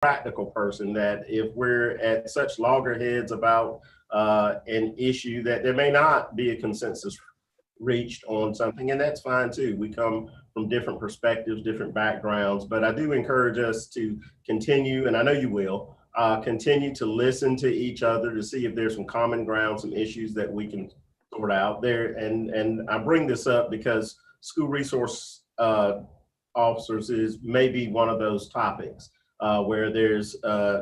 practical person, that if we're at such loggerheads about an issue, that there may not be a consensus reached on something, and that's fine too. We come from different perspectives, different backgrounds, but I do encourage us to continue, and I know you will, continue to listen to each other to see if there's some common ground, some issues that we can sort out there. And I bring this up because school resource officers is maybe one of those topics where there's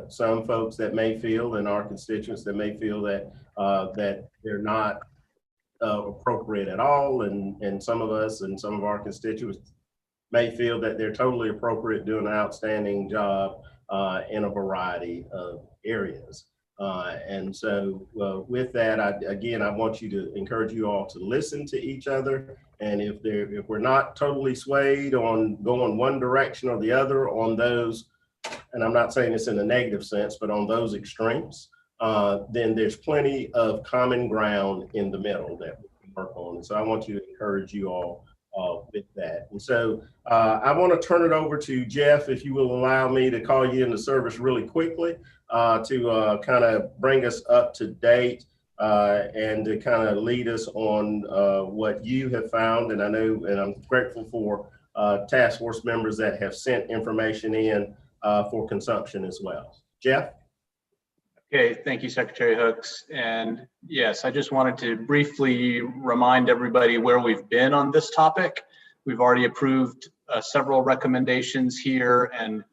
some folks that may feel, and our constituents that may feel that that they're not appropriate at all, and some of us and some of our constituents may feel that they're totally appropriate, doing an outstanding job in a variety of areas. And so with that, I want you to encourage you all to listen to each other. And if we're not totally swayed on going one direction or the other on those, and I'm not saying this in a negative sense, but on those extremes, then there's plenty of common ground in the middle that we can work on. And so I want to encourage you all with that. And so I want to turn it over to Jeff, if you will allow me to call you into service really quickly to kind of bring us up to date and to kind of lead us on what you have found. And I know, and I'm grateful for task force members that have sent information in for consumption as well. Jeff? Okay, thank you, Secretary Hooks. And yes, I just wanted to briefly remind everybody where we've been on this topic. We've already approved several recommendations here and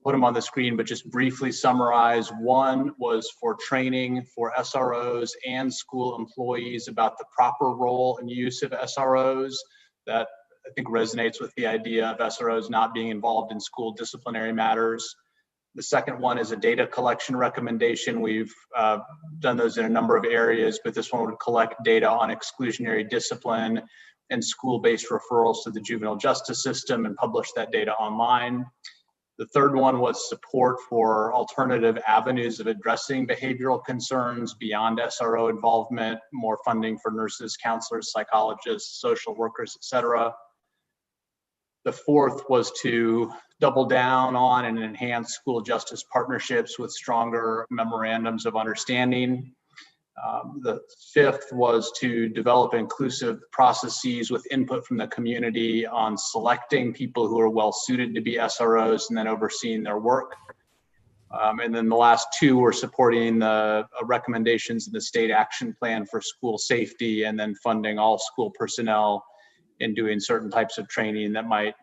put them on the screen, but just briefly summarize. One was for training for SROs and school employees about the proper role and use of SROs. That I think resonates with the idea of SROs not being involved in school disciplinary matters. The second one is a data collection recommendation. We've done those in a number of areas, but this one would collect data on exclusionary discipline and school-based referrals to the juvenile justice system and publish that data online. The third one was support for alternative avenues of addressing behavioral concerns beyond SRO involvement, more funding for nurses, counselors, psychologists, social workers, et cetera. The fourth was to double down on and enhance school justice partnerships with stronger memorandums of understanding. The fifth was to develop inclusive processes with input from the community on selecting people who are well suited to be SROs and then overseeing their work. And then the last two were supporting the recommendations in the state action plan for school safety, and then funding all school personnel in doing certain types of training that might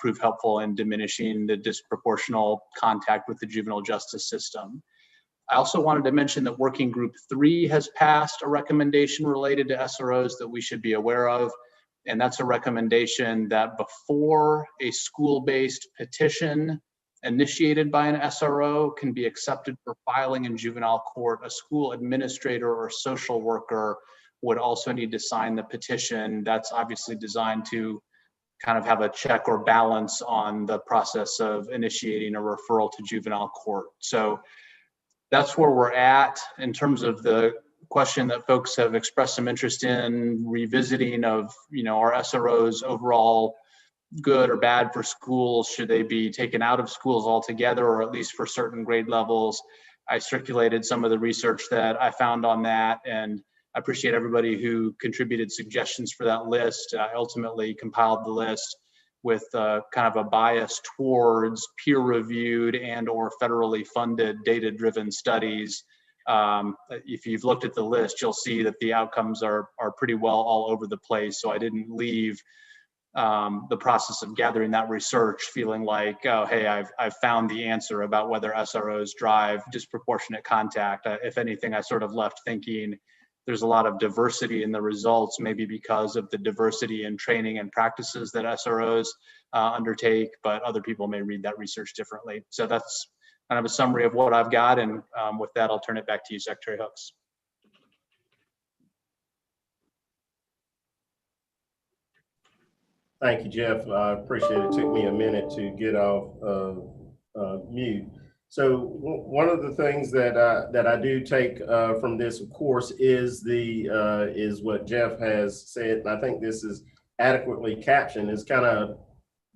prove helpful in diminishing the disproportional contact with the juvenile justice system. I also wanted to mention that Working Group 3 has passed a recommendation related to SROs that we should be aware of. And that's a recommendation that before a school-based petition initiated by an SRO can be accepted for filing in juvenile court, a school administrator or social worker would also need to sign the petition. That's obviously designed to kind of have a check or balance on the process of initiating a referral to juvenile court. So that's where we're at in terms of the question that folks have expressed some interest in revisiting of, are SROs overall good or bad for schools? Should they be taken out of schools altogether, or at least for certain grade levels? I circulated some of the research that I found on that, and I appreciate everybody who contributed suggestions for that list. I ultimately compiled the list with kind of a bias towards peer-reviewed and or federally funded data-driven studies. If you've looked at the list, you'll see that the outcomes are pretty well all over the place. So I didn't leave the process of gathering that research feeling like, oh, hey, I've found the answer about whether SROs drive disproportionate contact. If anything, I sort of left thinking there's a lot of diversity in the results, maybe because of the diversity in training and practices that SROs undertake, but other people may read that research differently. So that's kind of a summary of what I've got. And with that, I'll turn it back to you, Secretary Hooks. Thank you, Jeff. I appreciate it. It took me a minute to get off mute. So one of the things that I do take from this, of course, is what Jeff has said, and I think this is adequately captioned. Is kind of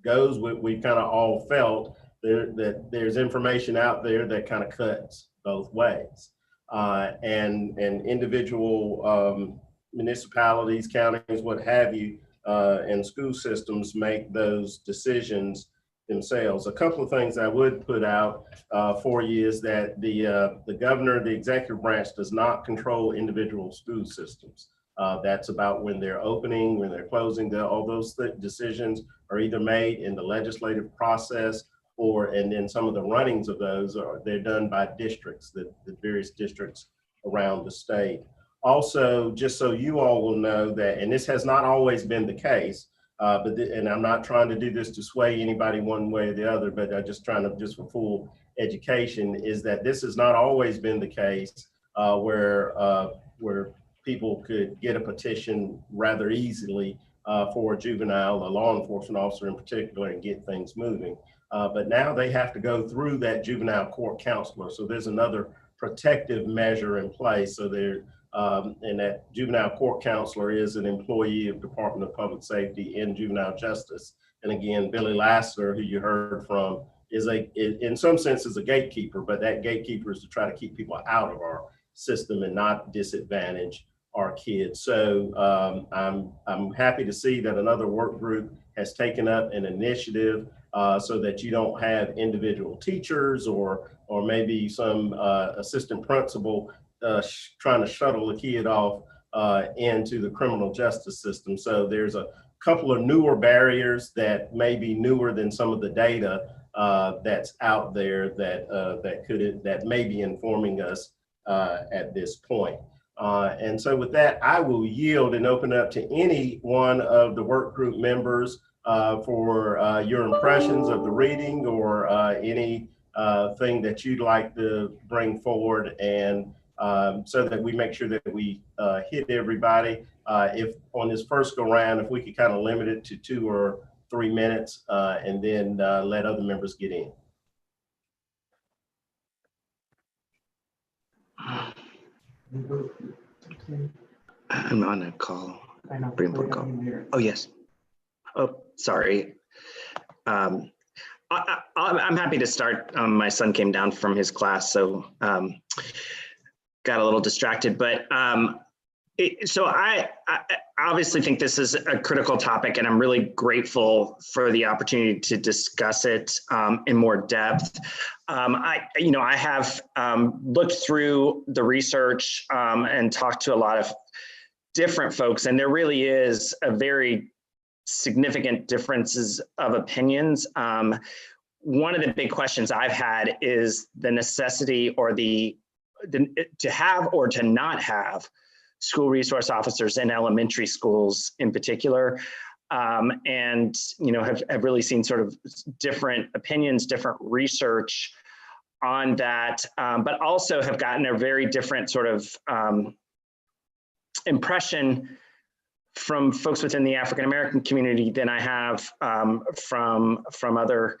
goes what we've kind of all felt, there's information out there that kind of cuts both ways. And individual municipalities, counties, what have you, and school systems make those decisions themselves. A couple of things I would put out for you is that the governor, the executive branch, does not control individual school systems. That's about when they're opening, when they're closing. All those decisions are either made in the legislative process, and then some of the runnings of those they're done by districts, the various districts around the state. Also, just so you all will know that, and this has not always been the case, and I'm not trying to do this to sway anybody one way or the other, but I'm just trying to, just for full education, is that this has not always been the case where people could get a petition rather easily for a juvenile, a law enforcement officer in particular, and get things moving. But now they have to go through that juvenile court counselor. So there's another protective measure in place. So and that juvenile court counselor is an employee of Department of Public Safety in juvenile justice. And again, Billy Lassiter, who you heard from, in some sense is a gatekeeper, but that gatekeeper is to try to keep people out of our system and not disadvantage our kids. So I'm happy to see that another work group has taken up an initiative so that you don't have individual teachers or maybe some assistant principal trying to shuttle a kid off into the criminal justice system. So there's a couple of newer barriers that may be newer than some of the data that's out there that may be informing us at this point. And so with that, I will yield and open up to any one of the work group members for your impressions of the reading or any thing that you'd like to bring forward, and so that we make sure that we hit everybody. If on this first go round, if we could kind of limit it to 2 or 3 minutes and then let other members get in. I'm on a call. Oh, yes. Oh, sorry. I'm happy to start. My son came down from his class, so got a little distracted. But so I obviously think this is a critical topic, and I'm really grateful for the opportunity to discuss it in more depth. I have looked through the research and talked to a lot of different folks, and there really is a very significant differences of opinions. One of the big questions I've had is the necessity or the to have or to not have school resource officers in elementary schools in particular, and have really seen sort of different opinions, different research on that, but also have gotten a very different sort of impression from folks within the African American community than I have from other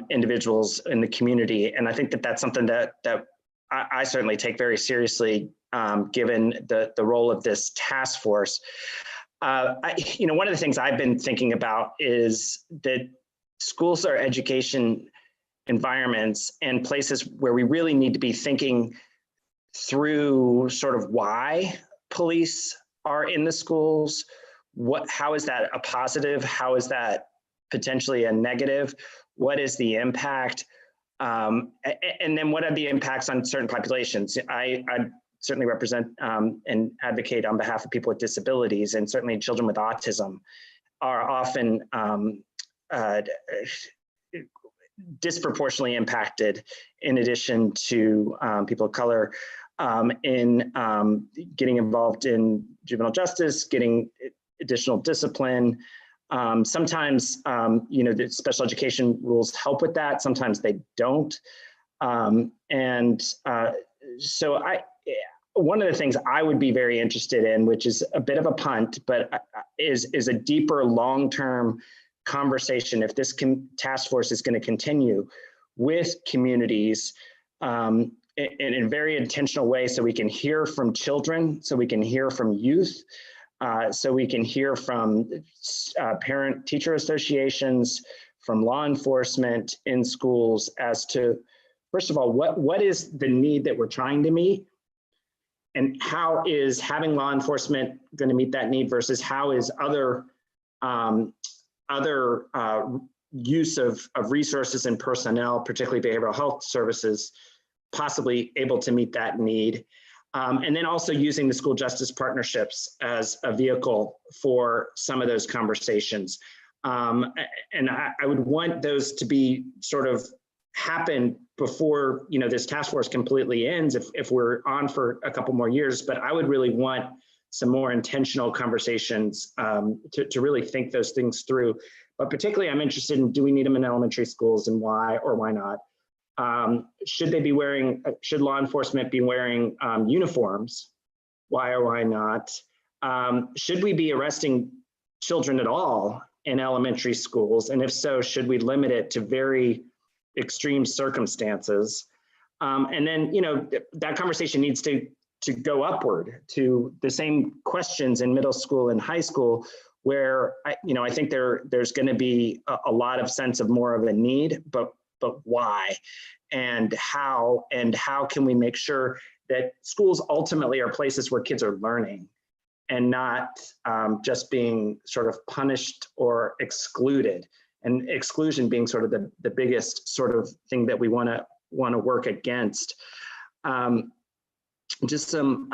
individuals in the community. And I think that that's something that I certainly take very seriously, given the role of this task force. One of the things I've been thinking about is that schools are education environments and places where we really need to be thinking through sort of why police are in the schools. How is that a positive? How is that potentially a negative? What is the impact? And then what are the impacts on certain populations? I certainly represent and advocate on behalf of people with disabilities, and certainly children with autism are often disproportionately impacted, in addition to people of color, in getting involved in juvenile justice, getting additional discipline. Sometimes, the special education rules help with that. Sometimes they don't. So one of the things I would be very interested in, which is a bit of a punt, but is a deeper long-term conversation, if this task force is going to continue with communities in a very intentional way, so we can hear from children, so we can hear from youth, so we can hear from parent-teacher associations, from law enforcement in schools as to, first of all, what is the need that we're trying to meet? And how is having law enforcement going to meet that need versus how is other use of resources and personnel, particularly behavioral health services, possibly able to meet that need? And then also using the school justice partnerships as a vehicle for some of those conversations. And I would want those to be sort of happen before, you know, this task force completely ends, if we're on for a couple more years. But I would really want some more intentional conversations to really think those things through. But particularly, I'm interested in, do we need them in elementary schools, and why or why not? Should law enforcement be wearing uniforms? Why or why not? Should we be arresting children at all in elementary schools? And if so, should we limit it to very extreme circumstances? And then, you know, that conversation needs to go upward to the same questions in middle school and high school, where I think there's going to be a lot of sense of more of a need, but why, and how can we make sure that schools ultimately are places where kids are learning and not just being sort of punished or excluded, and exclusion being sort of the biggest sort of thing that we want to work against. Just some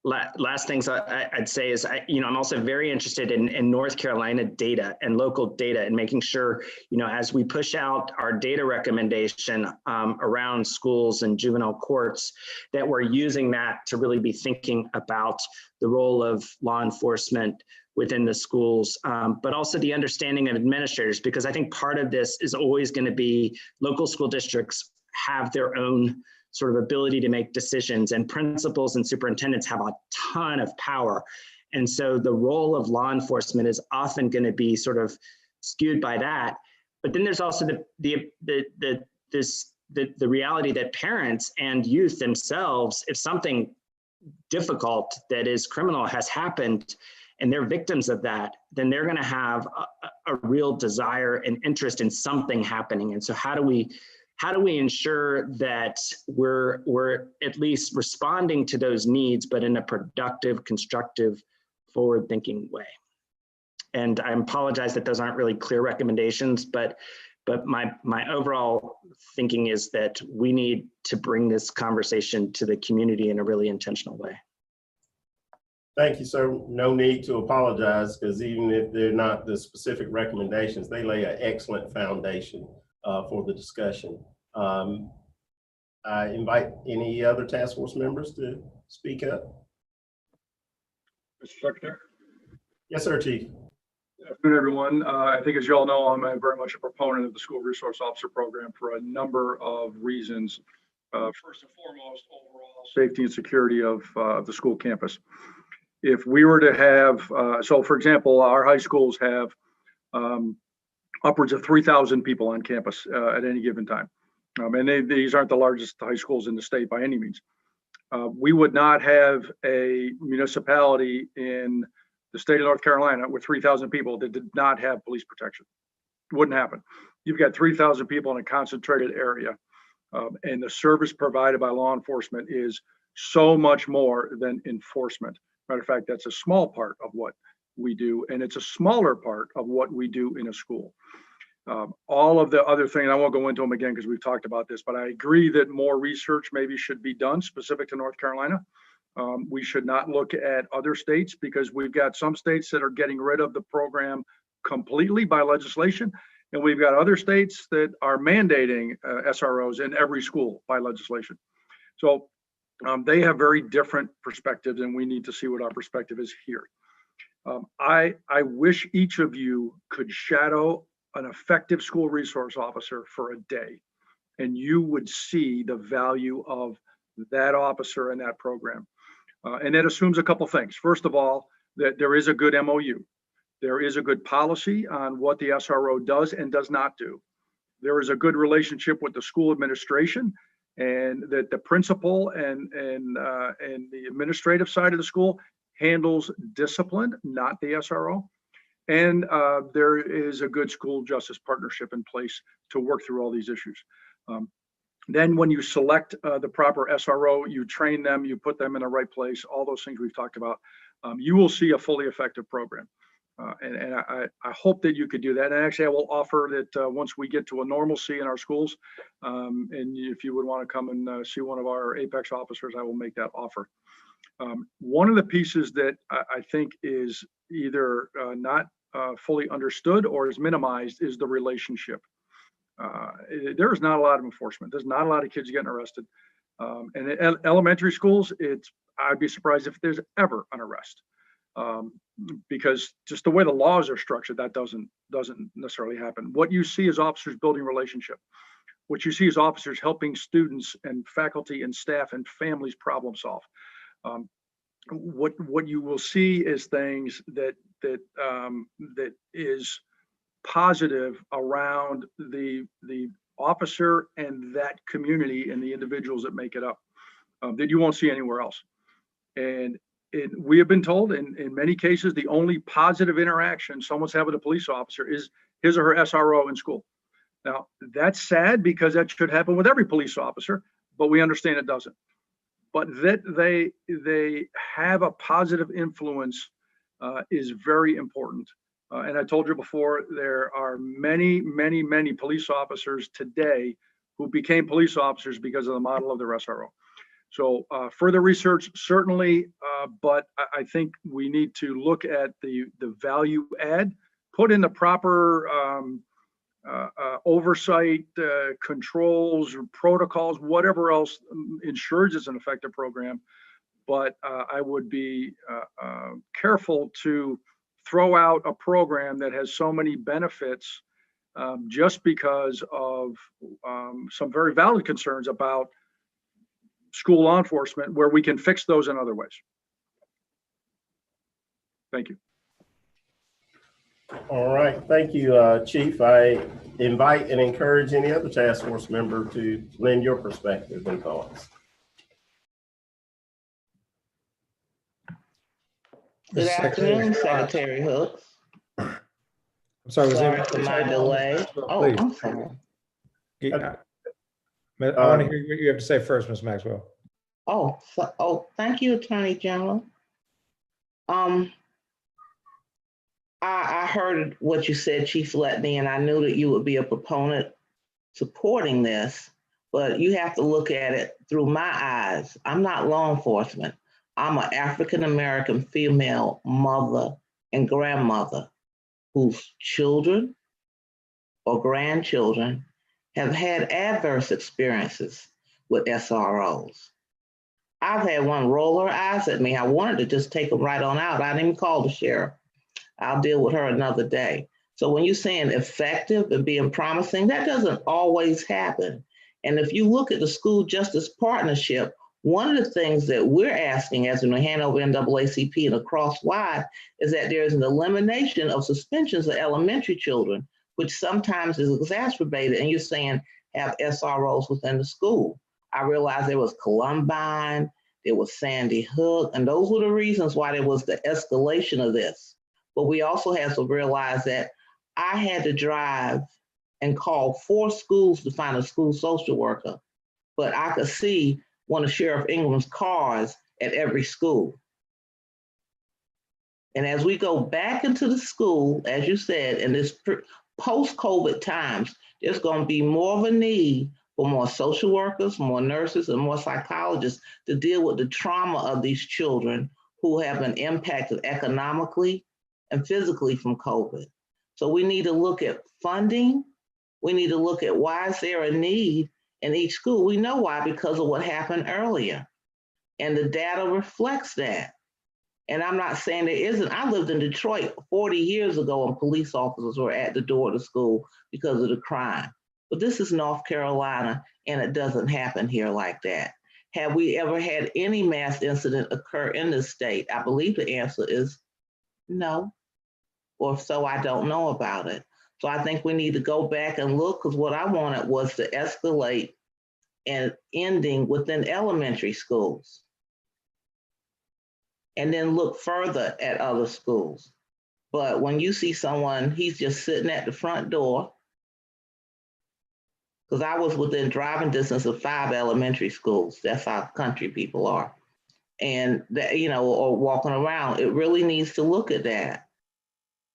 last things I'd say is, I'm also very interested in North Carolina data and local data, and making sure, as we push out our data recommendation around schools and juvenile courts, that we're using that to really be thinking about the role of law enforcement within the schools, but also the understanding of administrators, because I think part of this is always going to be local school districts have their own sort of ability to make decisions, and principals and superintendents have a ton of power. And so the role of law enforcement is often going to be sort of skewed by that. But then there's also the reality that parents and youth themselves, if something difficult that is criminal has happened and they're victims of that, then they're going to have a real desire and interest in something happening. And so how do we ensure that we're at least responding to those needs, but in a productive, constructive, forward-thinking way? And I apologize that those aren't really clear recommendations, but my overall thinking is that we need to bring this conversation to the community in a really intentional way. Thank you, sir. No need to apologize, because even if they're not the specific recommendations, they lay an excellent foundation for the discussion. I invite any other task force members to speak up. Mr. Secretary. Yes, sir, Chief. Good afternoon, everyone. I think, as you all know, I'm very much a proponent of the School Resource Officer Program for a number of reasons. First and foremost, overall safety and security of the school campus. If we were to have, so for example, our high schools have upwards of 3,000 people on campus at any given time. And these aren't the largest high schools in the state by any means. We would not have a municipality in the state of North Carolina with 3,000 people that did not have police protection. It wouldn't happen. You've got 3,000 people in a concentrated area, and the service provided by law enforcement is so much more than enforcement. Matter of fact, that's a small part of what we do, and it's a smaller part of what we do in a school. All of the other things, I won't go into them again because we've talked about this, but I agree that more research maybe should be done specific to North Carolina. We should not look at other states, because we've got some states that are getting rid of the program completely by legislation, and we've got other states that are mandating SROs in every school by legislation. So they have very different perspectives, and we need to see what our perspective is here. I wish each of you could shadow an effective school resource officer for a day, and you would see the value of that officer and that program. And that assumes a couple things. First of all, that there is a good MOU. There is a good policy on what the SRO does and does not do. There is a good relationship with the school administration, and that the principal and the administrative side of the school handles discipline, not the SRO. And there is a good school justice partnership in place to work through all these issues. Then when you select the proper SRO, you train them, you put them in the right place, all those things we've talked about, you will see a fully effective program. And I hope that you could do that. And actually, I will offer that once we get to a normalcy in our schools, and if you would want to come and see one of our Apex officers, I will make that offer. One of the pieces that I think is either not fully understood or is minimized is the relationship. There is not a lot of enforcement. There's not a lot of kids getting arrested. And in elementary schools, I'd be surprised if there's ever an arrest. Because just the way the laws are structured, that doesn't necessarily happen. What you see is officers building relationship. What you see is officers helping students and faculty and staff and families problem solve. What you will see is things that is positive around the officer and that community and the individuals that make it up, that you won't see anywhere else. And we have been told in many cases, the only positive interaction someone's having with a police officer is his or her SRO in school. Now, that's sad because that should happen with every police officer, but we understand it doesn't. But that they have a positive influence is very important. And I told you before, there are many, many, many police officers today who became police officers because of the model of their SRO. So further research, certainly, but I think we need to look at the value add, put in the proper oversight, controls, protocols, whatever else ensures it's an effective program. But I would be careful to throw out a program that has so many benefits just because of some very valid concerns about school law enforcement, where we can fix those in other ways. Thank you. All right, thank you, Chief. I invite and encourage any other task force member to lend your perspective and thoughts. Good afternoon, Secretary Hooks. I'm sorry, was Sorry there for my delay. Oh, I'm sorry. I want to hear what you have to say first, Ms. Maxwell. Thank you, Attorney General. I heard what you said, Chief Letney, and I knew that you would be a proponent supporting this, but you have to look at it through my eyes. I'm not law enforcement. I'm an African-American female mother and grandmother whose children or grandchildren have had adverse experiences with SROs. I've had one roll her eyes at me. I wanted to just take them right on out. I didn't even call the sheriff. I'll deal with her another day. So when you're saying effective and being promising, that doesn't always happen. And if you look at the school justice partnership, one of the things that we're asking as in the Hanover NAACP and across wide is that there's an elimination of suspensions of elementary children, which sometimes is exacerbated. And you're saying have SROs within the school. I realized there was Columbine, there was Sandy Hook, and those were the reasons why there was the escalation of this. But we also have to realize that I had to drive and call 4 schools to find a school social worker, but I could see one of Sheriff Ingram's cars at every school. And as we go back into the school, as you said, in this post-COVID times, there's going to be more of a need for more social workers, more nurses, and more psychologists to deal with the trauma of these children who have been impacted economically and physically from COVID. So we need to look at funding. We need to look at why is there a need in each school. We know why, because of what happened earlier. And the data reflects that. And I'm not saying there isn't. I lived in Detroit 40 years ago and police officers were at the door of the school because of the crime. But this is North Carolina and it doesn't happen here like that. Have we ever had any mass incident occur in this state? I believe the answer is no, or if so, I don't know about it. So I think we need to go back and look, because what I wanted was to escalate and ending within elementary schools. And then look further at other schools. But when you see someone, he's just sitting at the front door. Because I was within driving distance of 5 elementary schools. That's how country people are. And that, you know, or walking around, it really needs to look at that.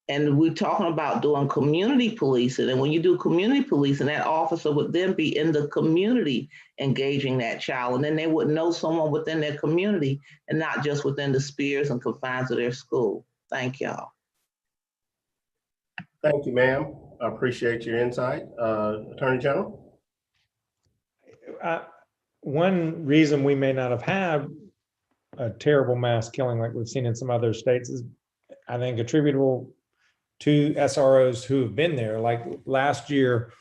And we're talking about doing community policing. And when you do community policing, that officer would then be in the community engaging that child. And then they would know someone within their community and not just within the spheres and confines of their school. Thank y'all. Thank you, ma'am. I appreciate your insight. Attorney General? One reason we may not have had a terrible mass killing like we've seen in some other states is, I think, attributable to SROs who have been there. Like last year,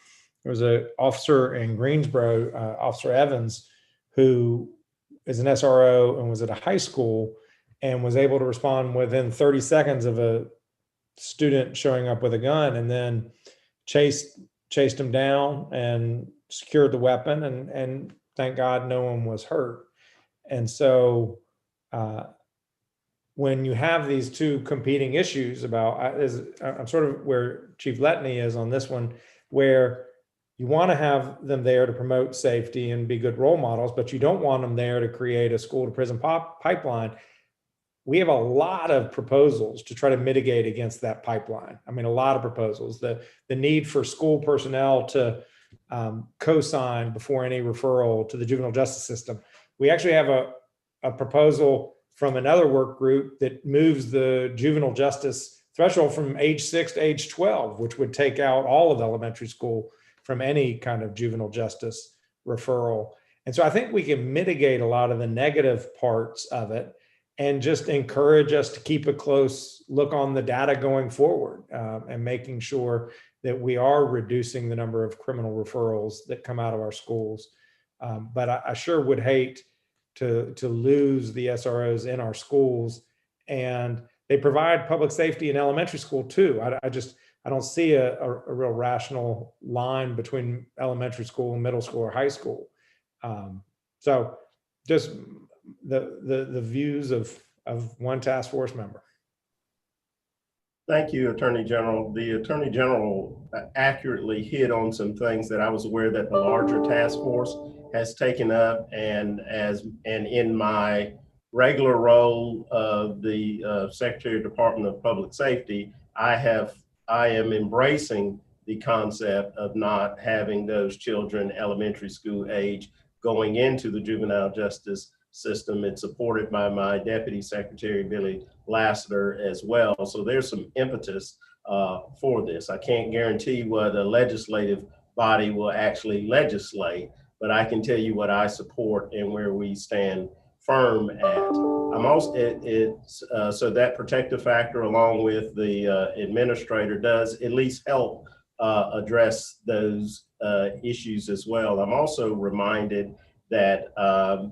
there was an officer in Greensboro, Officer Evans, who is an SRO and was at a high school and was able to respond within 30 seconds of a student showing up with a gun, and then chased him down and secured the weapon, and thank God no one was hurt. And so when you have these two competing issues about, I'm sort of where Chief Letney is on this one, where you want to have them there to promote safety and be good role models, but you don't want them there to create a school to prison pipeline. We have a lot of proposals to try to mitigate against that pipeline. I mean, a lot of proposals. The need for school personnel to co-sign before any referral to the juvenile justice system. We actually have a proposal from another work group that moves the juvenile justice threshold from age 6 to age 12, which would take out all of elementary school from any kind of juvenile justice referral. And so I think we can mitigate a lot of the negative parts of it and just encourage us to keep a close look on the data going forward, and making sure that we are reducing the number of criminal referrals that come out of our schools. But I sure would hate to lose the SROs in our schools, and they provide public safety in elementary school too. I don't see a real rational line between elementary school and middle school or high school. So just the views of one task force member. Thank you, Attorney General. The Attorney General accurately hit on some things that I was aware that the larger task force has taken up, and in my regular role of the Secretary of Department of Public Safety, I am embracing the concept of not having those children elementary school age going into the juvenile justice system. It's supported by my Deputy Secretary, Billy Lassiter, as well. So there's some impetus for this. I can't guarantee what a legislative body will actually legislate, but I can tell you what I support and where we stand firm at. I'm also, so that protective factor along with the administrator does at least help address those issues as well. I'm also reminded that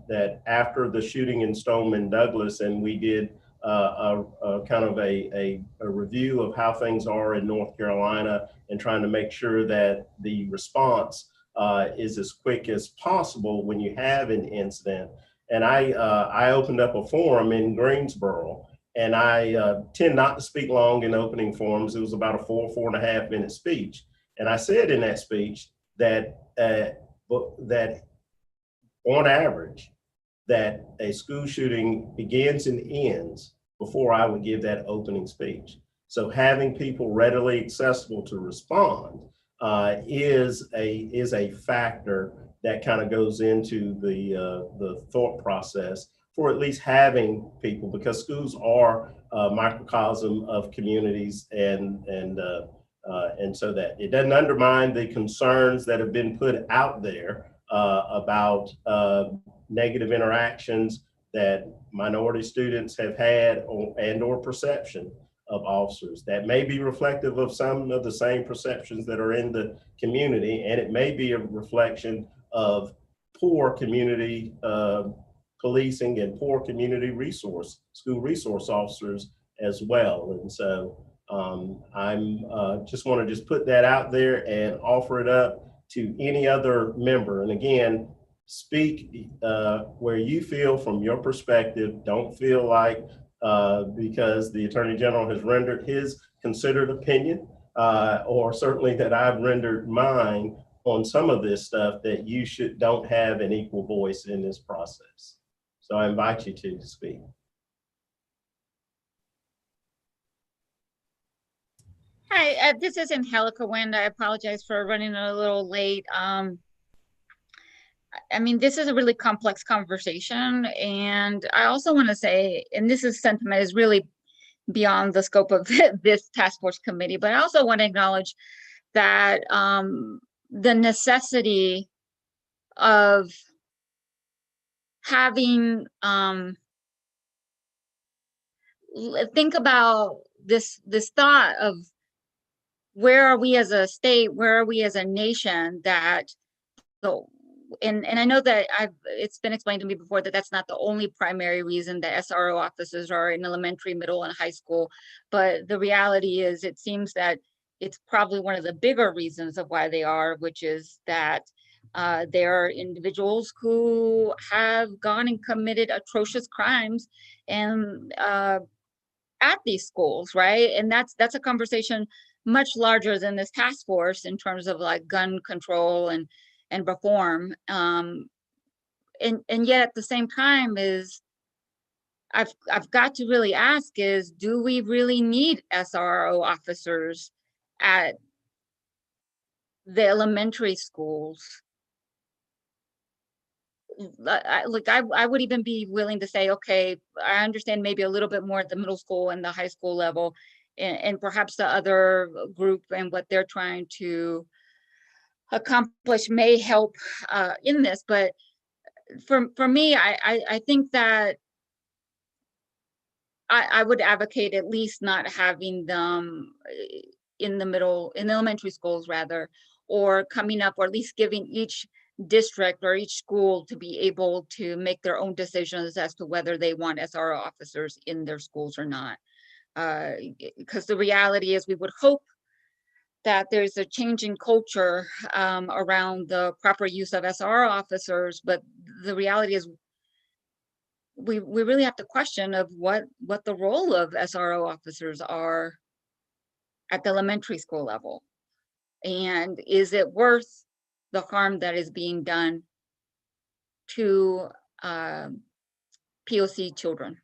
that after the shooting in Stoneman Douglas, and we did a kind of a review of how things are in North Carolina and trying to make sure that the response is as quick as possible when you have an incident. And I opened up a forum in Greensboro, and I tend not to speak long in opening forums. It was about a 4.5 minute speech. And I said in that speech that that on average, that a school shooting begins and ends before I would give that opening speech. So having people readily accessible to respond is a factor that kind of goes into the thought process for at least having people, because schools are a microcosm of communities, and so that it doesn't undermine the concerns that have been put out there about negative interactions that minority students have had or perception of officers that may be reflective of some of the same perceptions that are in the community, and it may be a reflection of poor community policing and poor community school resource officers as well. And so I'm just want to put that out there and offer it up to any other member. And again, speak where you feel from your perspective. Don't feel like because the Attorney General has rendered his considered opinion, or certainly that I've rendered mine on some of this stuff, that you don't have an equal voice in this process. So I invite you to speak. Hi, this is Angelica Wind. I apologize for running a little late. I mean, this is a really complex conversation. And I also want to say, and this is sentiment is really beyond the scope of this task force committee, but I also want to acknowledge that the necessity of having, think about this thought of where are we as a state, where are we as a nation, that and I know that it's been explained to me before that that's not the only primary reason that SRO officers are in elementary, middle, and high school. But the reality is, it seems that it's probably one of the bigger reasons of why they are, which is that there are individuals who have gone and committed atrocious crimes and at these schools, right? And that's a conversation much larger than this task force in terms of like gun control and reform. And yet at the same time is I've got to really ask is, do we really need SRO officers at the elementary schools? I would even be willing to say, okay, I understand maybe a little bit more at the middle school and the high school level, and perhaps the other group and what they're trying to accomplish may help in this. But for me, I think that I would advocate at least not having them in the elementary schools rather, or coming up, or at least giving each district or each school to be able to make their own decisions as to whether they want SRO officers in their schools or not. Because the reality is, we would hope that there's a change in culture around the proper use of SRO officers, but the reality is we really have to question of what the role of SRO officers are at the elementary school level. And is it worth the harm that is being done to POC children?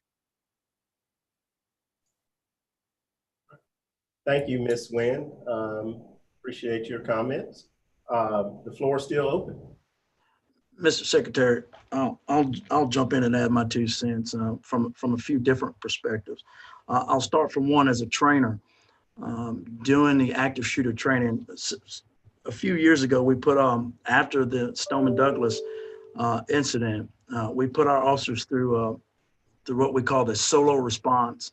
Thank you, Ms. Nguyen. Appreciate your comments. The floor is still open. Mr. Secretary, I'll jump in and add my 2 cents from a few different perspectives. I'll start from one as a trainer. Doing the active shooter training a few years ago, we put after the Stoneman Douglas incident, we put our officers through what we call the solo response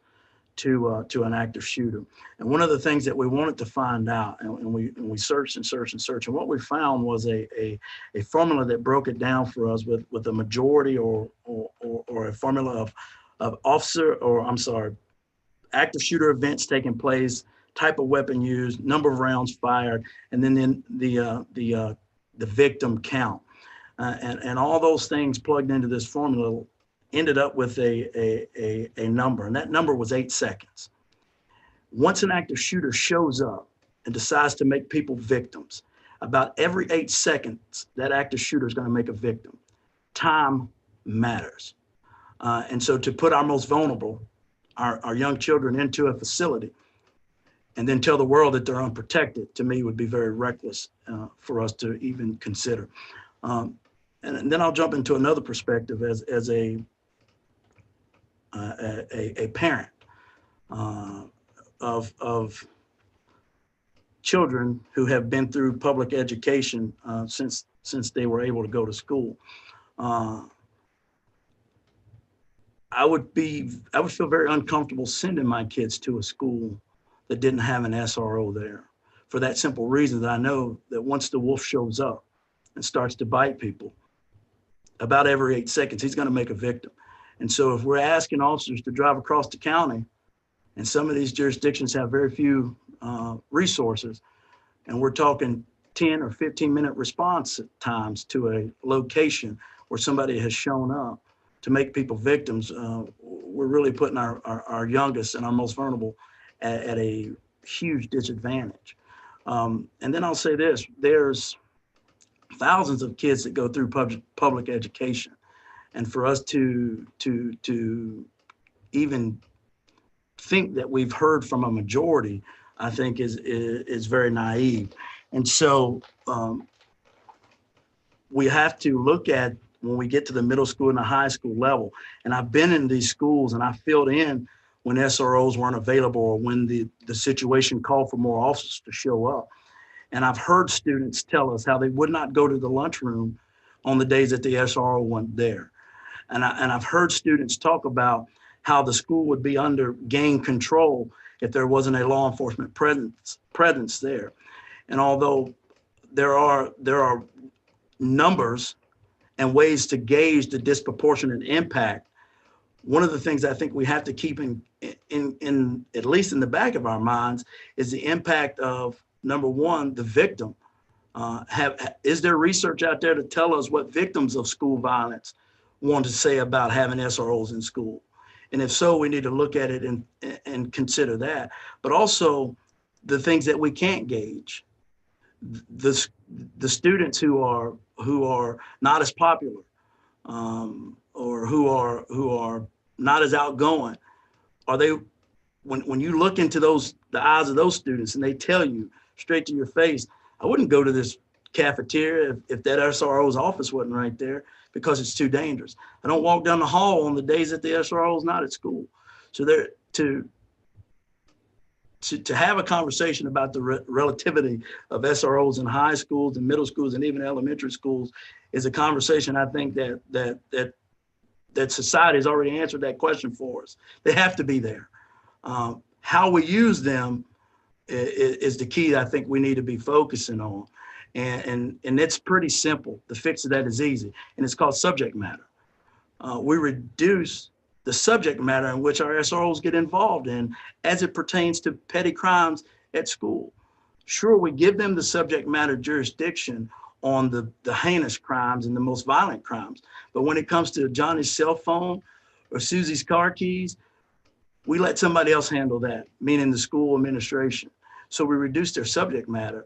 to an active shooter. And one of the things that we wanted to find out, and we searched and searched and searched, and what we found was a formula that broke it down for us with a majority or a formula of active shooter events taking place, type of weapon used, number of rounds fired, and then the victim count. And all those things plugged into this formula ended up with a number, and that number was 8 seconds. Once an active shooter shows up and decides to make people victims, about every 8 seconds, that active shooter is going to make a victim. Time matters. And so to put our most vulnerable, our young children, into a facility and then tell the world that they're unprotected, to me would be very reckless for us to even consider. And then I'll jump into another perspective as a parent of children who have been through public education since they were able to go to school. I would feel very uncomfortable sending my kids to a school that didn't have an SRO there, for that simple reason that I know that once the wolf shows up and starts to bite people, about every 8 seconds, he's going to make a victim. And so if we're asking officers to drive across the county, and some of these jurisdictions have very few resources, and we're talking 10 or 15-minute response times to a location where somebody has shown up to make people victims, we're really putting our youngest and our most vulnerable at a huge disadvantage. And then I'll say this, there's thousands of kids that go through public education. And for us to even think that we've heard from a majority, I think is very naive. And so we have to look at when we get to the middle school and the high school level. And I've been in these schools and I filled in when SROs weren't available or when the situation called for more officers to show up. And I've heard students tell us how they would not go to the lunchroom on the days that the SRO wasn't there. And I've heard students talk about how the school would be under gang control if there wasn't a law enforcement presence there. And although there are numbers and ways to gauge the disproportionate impact, one of the things I think we have to keep in at least in the back of our minds is the impact of, number one, the victim. Is there research out there to tell us what victims of school violence want to say about having SROs in school? And if so, we need to look at it and consider that. But also the things that we can't gauge. The students who are not as popular or who are not as outgoing, are they, when you look into the eyes of those students and they tell you straight to your face, I wouldn't go to this cafeteria if that SRO's office wasn't right there because it's too dangerous. I don't walk down the hall on the days that the SRO is not at school. So there to have a conversation about the relativity of SROs in high schools and middle schools and even elementary schools is a conversation I think that society has already answered that question for us. They have to be there. How we use them is the key that I think we need to be focusing on. And it's pretty simple. The fix of that is easy, and it's called subject matter. We reduce the subject matter in which our SROs get involved in as it pertains to petty crimes at school. Sure, we give them the subject matter jurisdiction on the heinous crimes and the most violent crimes. But when it comes to Johnny's cell phone or Susie's car keys, we let somebody else handle that, meaning the school administration. So we reduce their subject matter,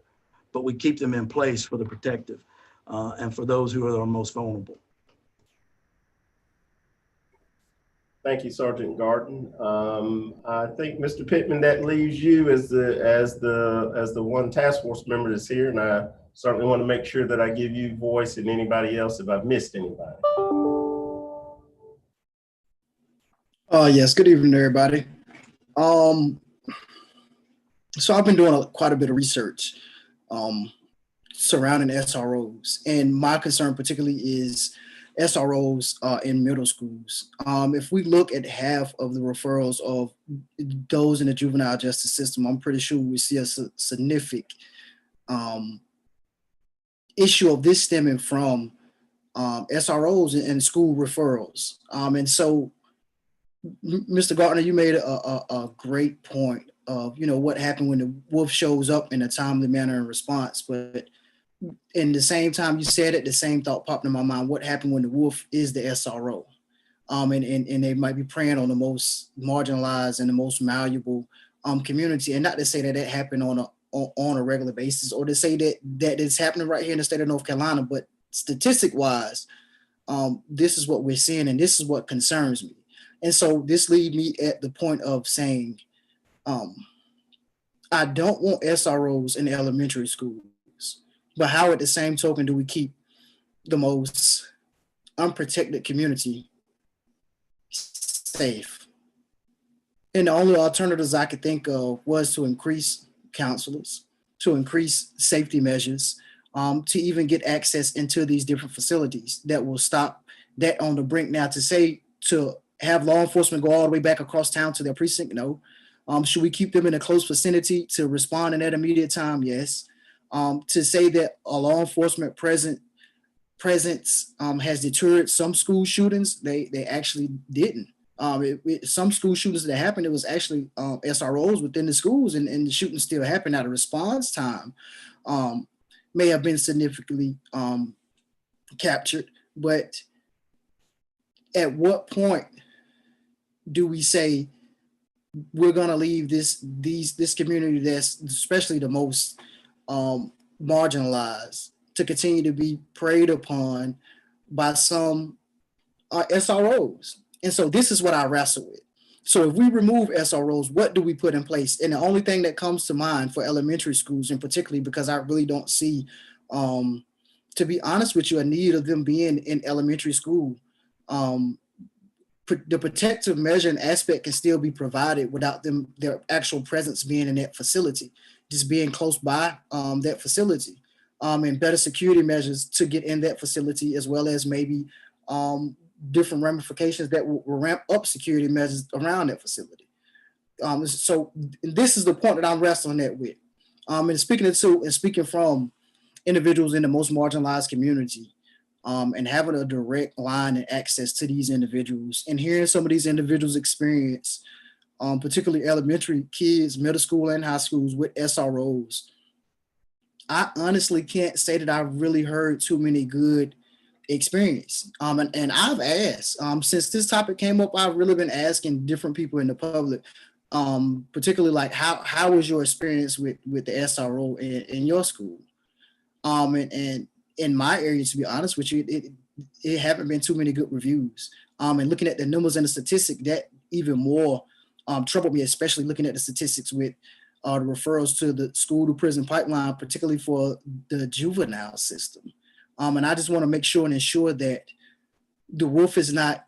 but we keep them in place for the protective and for those who are the most vulnerable. Thank you, Sergeant Garden. I think, Mr. Pittman, that leaves you as the one task force member that's here, and I certainly want to make sure that I give you voice and anybody else if I've missed anybody. Yes, good evening, everybody. So I've been doing quite a bit of research surrounding SROs, and my concern particularly is SROs in middle schools. If we look at half of the referrals of those in the juvenile justice system, I'm pretty sure we see a significant issue of this stemming from SROs and school referrals. And so, Mr. Gardner, you made a great point of, what happened when the wolf shows up in a timely manner and response. But in the same time you said it, the same thought popped in my mind. What happened when the wolf is the SRO? And they might be preying on the most marginalized and the most malleable community. And not to say that happened on a regular basis, or to say that it's happening right here in the state of North Carolina, but statistic wise, this is what we're seeing, and this is what concerns me. And so this leads me at the point of saying, I don't want SROs in elementary schools, but how at the same token do we keep the most unprotected community safe? And the only alternatives I could think of was to increase counselors, to increase safety measures, to even get access into these different facilities that will stop that on the brink. Now, to say to have law enforcement go all the way back across town to their precinct, no. Should we keep them in a close vicinity to respond in that immediate time? Yes. To say that a law enforcement presence has deterred some school shootings, they actually didn't. Some school shootings that happened, it was actually SROs within the schools, and the shooting still happened. Now, the response time may have been significantly captured, but at what point do we say we're going to leave this community that's especially the most marginalized to continue to be preyed upon by some SROs? And so this is what I wrestle with. So if we remove SROs, what do we put in place? And the only thing that comes to mind for elementary schools, and particularly because I really don't see, to be honest with you, a need of them being in elementary school. The protective measure and aspect can still be provided without their actual presence being in that facility, just being close by that facility, and better security measures to get in that facility, as well as maybe different ramifications that will ramp up security measures around that facility. So this is the point that I'm wrestling at with. And speaking from individuals in the most marginalized community, and having a direct line and access to these individuals and hearing some of these individuals' experience, particularly elementary kids, middle school and high schools with SROs, I honestly can't say that I've really heard too many good experience. And I've asked, since this topic came up, I've really been asking different people in the public, particularly like how was your experience with the SRO in your school? And in my area, to be honest with you, it haven't been too many good reviews. And looking at the numbers and the statistic, that even more troubled me, especially looking at the statistics with the referrals to the school to prison pipeline, particularly for the juvenile system. And I just want to make sure and ensure that the wolf is not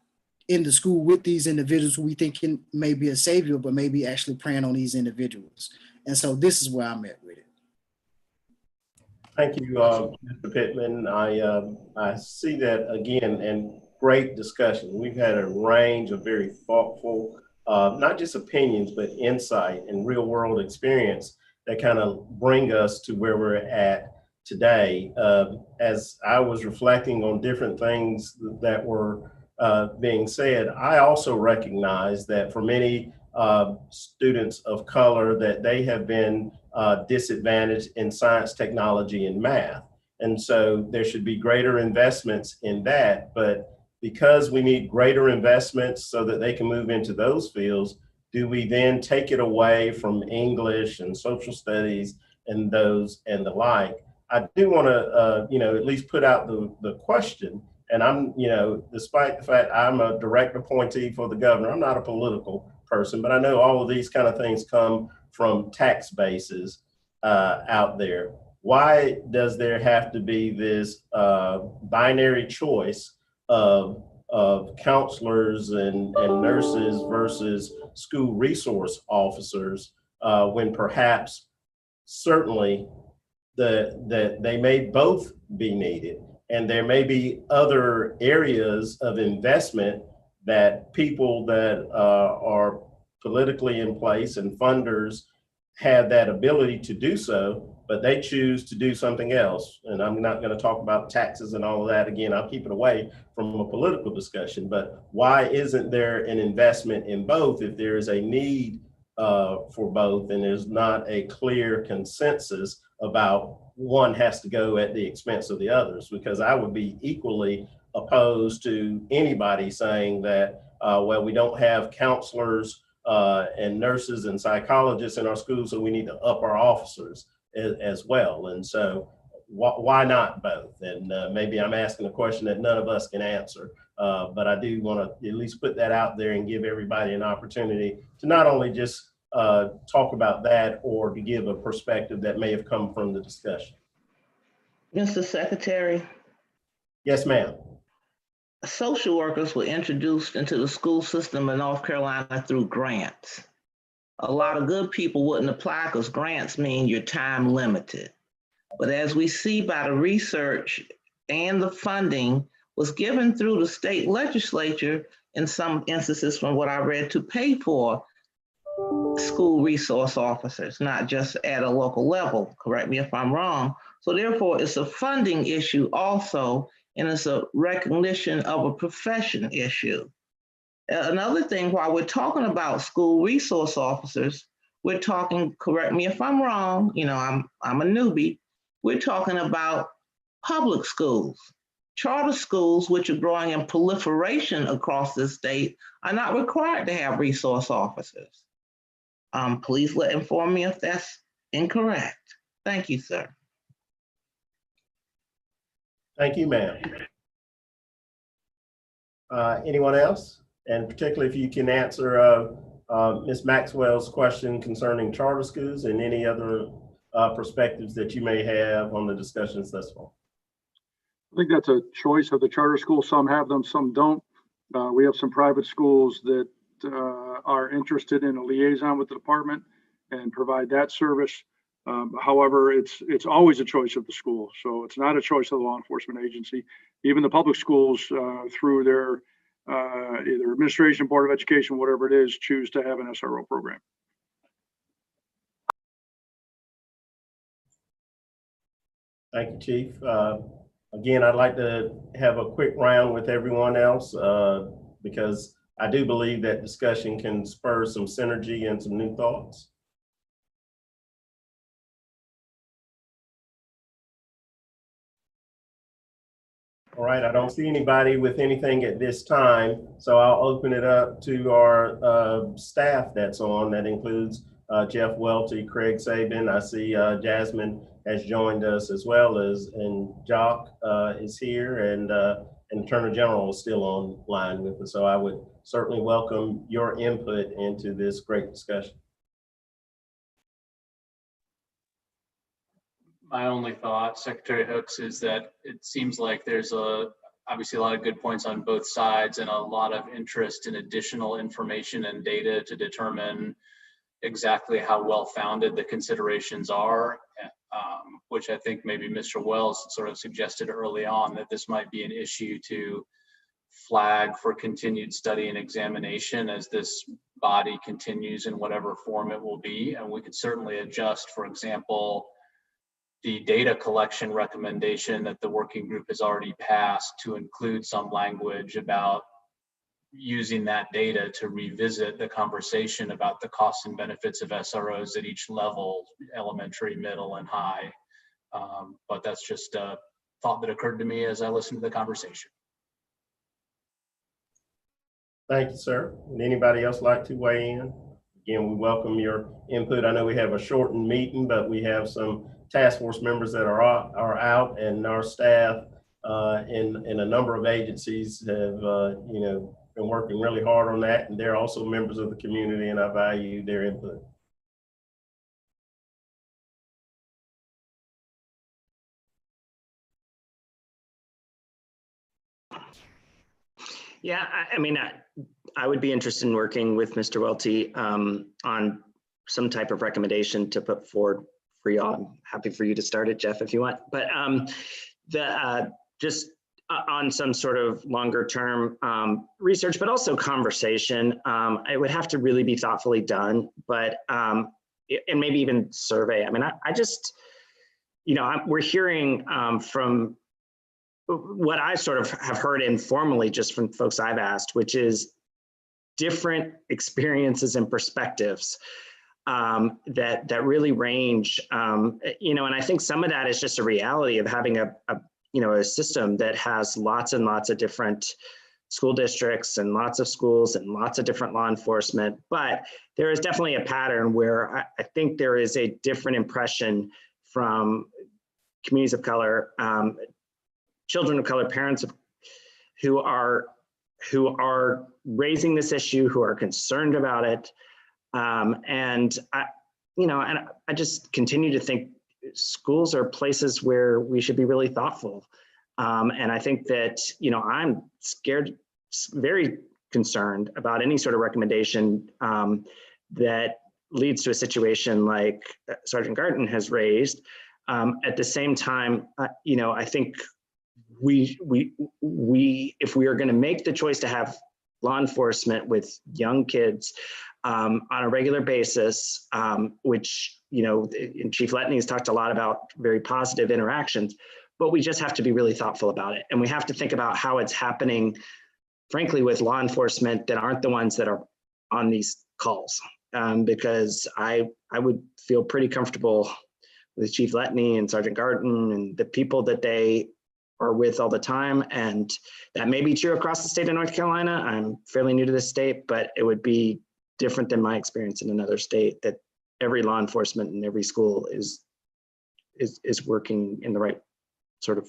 in the school with these individuals who we think may be a savior, but maybe actually preying on these individuals. And so this is where I'm at with it. Thank you, Mr. Pittman. I see that again, and great discussion. We've had a range of very thoughtful, not just opinions, but insight and real world experience that kind of bring us to where we're at today. As I was reflecting on different things that were being said, I also recognize that for many students of color, that they have been disadvantaged in science, technology, and math. And so there should be greater investments in that. But because we need greater investments so that they can move into those fields, do we then take it away from English and social studies and those and the like? I do want to, at least put out the question. And I'm, despite the fact I'm a direct appointee for the governor, I'm not a political person, but I know all of these kind of things come from tax bases out there. Why does there have to be this binary choice of counselors and nurses versus school resource officers when perhaps certainly that they may both be needed, and there may be other areas of investment that people that are politically in place and funders have that ability to do so, but they choose to do something else. And I'm not going to talk about taxes and all of that again. I'll keep it away from a political discussion. But why isn't there an investment in both if there is a need for both and there's not a clear consensus about one has to go at the expense of the others? Because I would be equally opposed to anybody saying that, well, we don't have counselors and nurses and psychologists in our schools, so we need to up our officers as well. And so why not both? And maybe I'm asking a question that none of us can answer, but I do want to at least put that out there and give everybody an opportunity to not only just talk about that or to give a perspective that may have come from the discussion. Mr. Secretary. Yes, ma'am. Social workers were introduced into the school system in North Carolina through grants. A lot of good people wouldn't apply because grants mean you're time limited. But as we see by the research and the funding was given through the state legislature in some instances from what I read to pay for school resource officers, not just at a local level. Correct me if I'm wrong. So therefore it's a funding issue also, and it's a recognition of a profession issue. Another thing, while we're talking about school resource officers, we're talking, correct me if I'm wrong, I'm a newbie, we're talking about public schools. Charter schools, which are growing in proliferation across the state, are not required to have resource officers. Please inform me if that's incorrect. Thank you, sir. Thank you, ma'am. Anyone else? And particularly if you can answer Ms. Maxwell's question concerning charter schools and any other perspectives that you may have on the discussions thus far. I think that's a choice of the charter schools. Some have them, some don't. We have some private schools that are interested in a liaison with the department and provide that service. However, it's always a choice of the school. So it's not a choice of the law enforcement agency. Even the public schools through their either administration, board of education, whatever it is, choose to have an SRO program. Thank you, Chief. Again, I'd like to have a quick round with everyone else because I do believe that discussion can spur some synergy and some new thoughts. All right, I don't see anybody with anything at this time, so I'll open it up to our staff that's on. That includes Jeff Welty, Craig Sabin. I see Jasmine has joined us as well as, and Jock is here, and Attorney General is still online with us. So I would certainly welcome your input into this great discussion. My only thought, Secretary Hooks, is that it seems like there's obviously a lot of good points on both sides and a lot of interest in additional information and data to determine exactly how well-founded the considerations are, which I think maybe Mr. Wells sort of suggested early on that this might be an issue to flag for continued study and examination as this body continues in whatever form it will be. And we could certainly adjust, for example, the data collection recommendation that the working group has already passed to include some language about using that data to revisit the conversation about the costs and benefits of SROs at each level, elementary, middle, and high. But that's just a thought that occurred to me as I listened to the conversation. Thank you, sir. Would anybody else like to weigh in? Again, we welcome your input. I know we have a shortened meeting, but we have some task force members that are out, and our staff in a number of agencies have been working really hard on that, and they're also members of the community, and I value their input. Yeah, I mean, I would be interested in working with Mr. Welty on some type of recommendation to put forward for y'all. I'm happy for you to start it, Jeff, if you want. But just on some sort of longer term research, but also conversation, it would have to really be thoughtfully done, but and maybe even survey. I mean, I just, we're hearing from what I sort of have heard informally just from folks I've asked, which is different experiences and perspectives that really range, and I think some of that is just a reality of having a system that has lots and lots of different school districts and lots of schools and lots of different law enforcement. But there is definitely a pattern where I think there is a different impression from communities of color, children of color, parents who are raising this issue, who are concerned about it. And I just continue to think schools are places where we should be really thoughtful. And I think that, I'm scared, very concerned about any sort of recommendation that leads to a situation like Sergeant Garton has raised. At the same time, I think we if we are going to make the choice to have law enforcement with young kids on a regular basis, which, and Chief Letney has talked a lot about very positive interactions, but we just have to be really thoughtful about it. And we have to think about how it's happening, frankly, with law enforcement that aren't the ones that are on these calls. Because I would feel pretty comfortable with Chief Letney and Sergeant Garton and the people that they or with all the time. And that may be true across the state of North Carolina. I'm fairly new to this state, but it would be different than my experience in another state, that every law enforcement in every school is working in the right sort of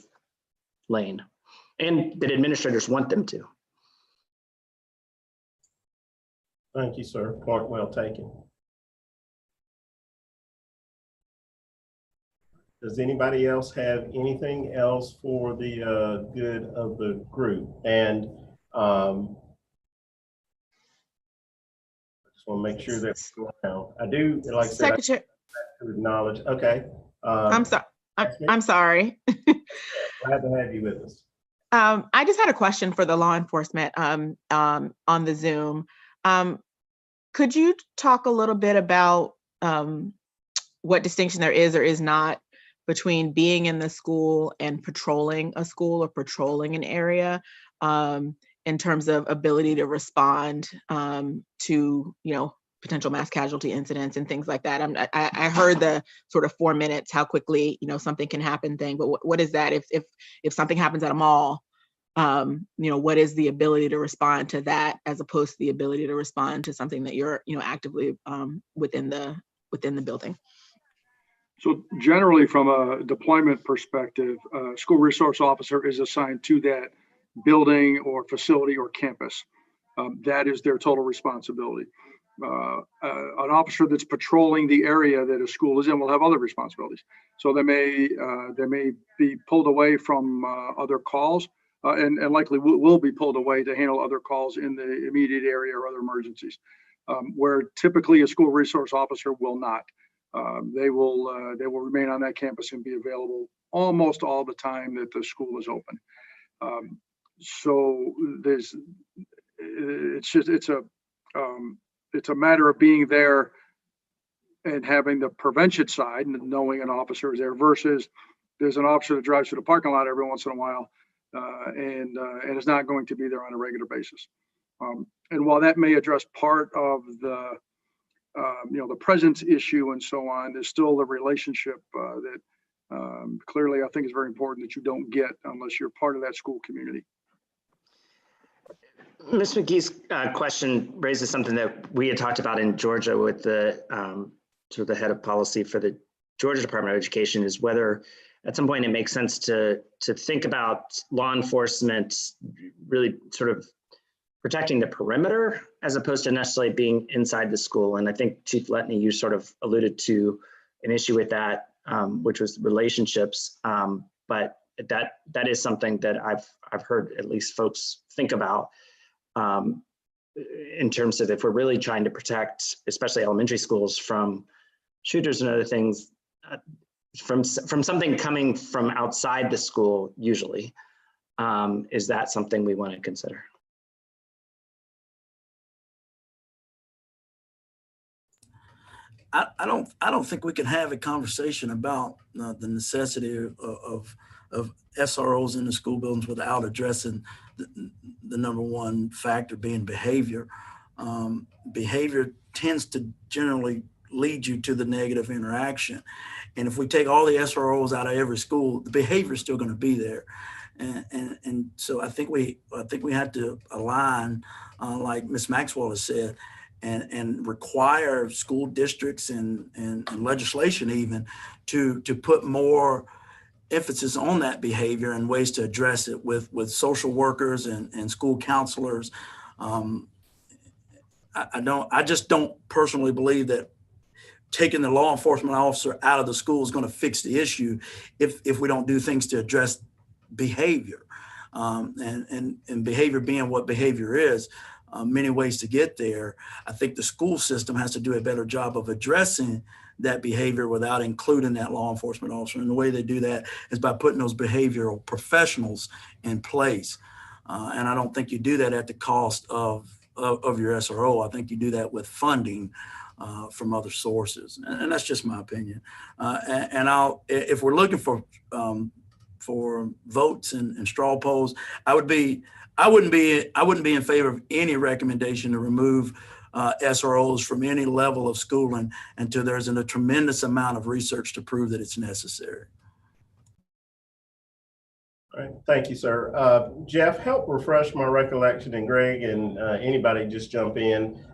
lane, and that administrators want them to. Thank you, sir. Point well taken. Does anybody else have anything else for the good of the group? And I just want to make sure that I do, like I said, Secretary, I to acknowledge. Okay. I'm sorry. I'm sorry. Glad to have you with us. I just had a question for the law enforcement on the Zoom. Could you talk a little bit about what distinction there is or is not between being in the school and patrolling a school or patrolling an area, in terms of ability to respond to, potential mass casualty incidents and things like that? I heard the sort of 4 minutes, how quickly, something can happen thing, but what is that if something happens at a mall? What is the ability to respond to that as opposed to the ability to respond to something that you're, actively within the building? So generally, from a deployment perspective, a school resource officer is assigned to that building or facility or campus. That is their total responsibility. An officer that's patrolling the area that a school is in will have other responsibilities. So they may be pulled away from other calls, and likely will be pulled away to handle other calls in the immediate area or other emergencies, where typically a school resource officer will not. They will remain on that campus and be available almost all the time that the school is open. So it's a matter of being there and having the prevention side and knowing an officer is there versus there's an officer that drives through the parking lot every once in a while and is not going to be there on a regular basis. And while that may address part of the the presence issue and so on, there's still the relationship that clearly I think is very important that you don't get unless you're part of that school community. Ms. McGee's question raises something that we had talked about in Georgia with the sort of the head of policy for the Georgia Department of Education, is whether at some point it makes sense to think about law enforcement really sort of protecting the perimeter as opposed to necessarily being inside the school. And I think Chief Letney, you sort of alluded to an issue with that, which was relationships. But that is something that I've heard at least folks think about in terms of if we're really trying to protect, especially elementary schools, from shooters and other things, from something coming from outside the school, usually, is that something we want to consider? I don't think we can have a conversation about the necessity of SROs in the school buildings without addressing the number one factor being behavior. Behavior tends to generally lead you to the negative interaction. And if we take all the SROs out of every school, the behavior is still going to be there. And so I think we have to align, like Ms. Maxwell has said, and require school districts and legislation even to put more emphasis on that behavior and ways to address it with social workers and school counselors. I just don't personally believe that taking the law enforcement officer out of the school is going to fix the issue if we don't do things to address behavior. And behavior being what behavior is, many ways to get there. I think the school system has to do a better job of addressing that behavior without including that law enforcement officer. And the way they do that is by putting those behavioral professionals in place. And I don't think you do that at the cost of your SRO. I think you do that with funding from other sources. And that's just my opinion. If we're looking for votes and straw polls, I wouldn't be in favor of any recommendation to remove SROs from any level of schooling until there's a tremendous amount of research to prove that it's necessary. All right, thank you, sir. Jeff, help refresh my recollection, and Greg and anybody just jump in.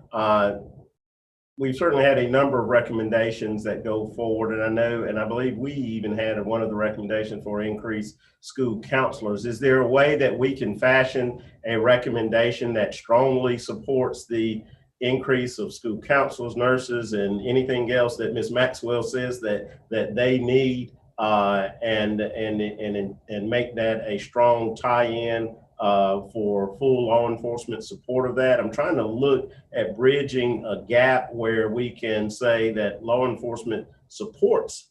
We've certainly had a number of recommendations that go forward, and I know, and I believe we even had one of the recommendations for increased school counselors. Is there a way that we can fashion a recommendation that strongly supports the increase of school counselors, nurses, and anything else that Ms. Maxwell says that they need, and make that a strong tie-in for full law enforcement support of that? I'm trying to look at bridging a gap where we can say that law enforcement supports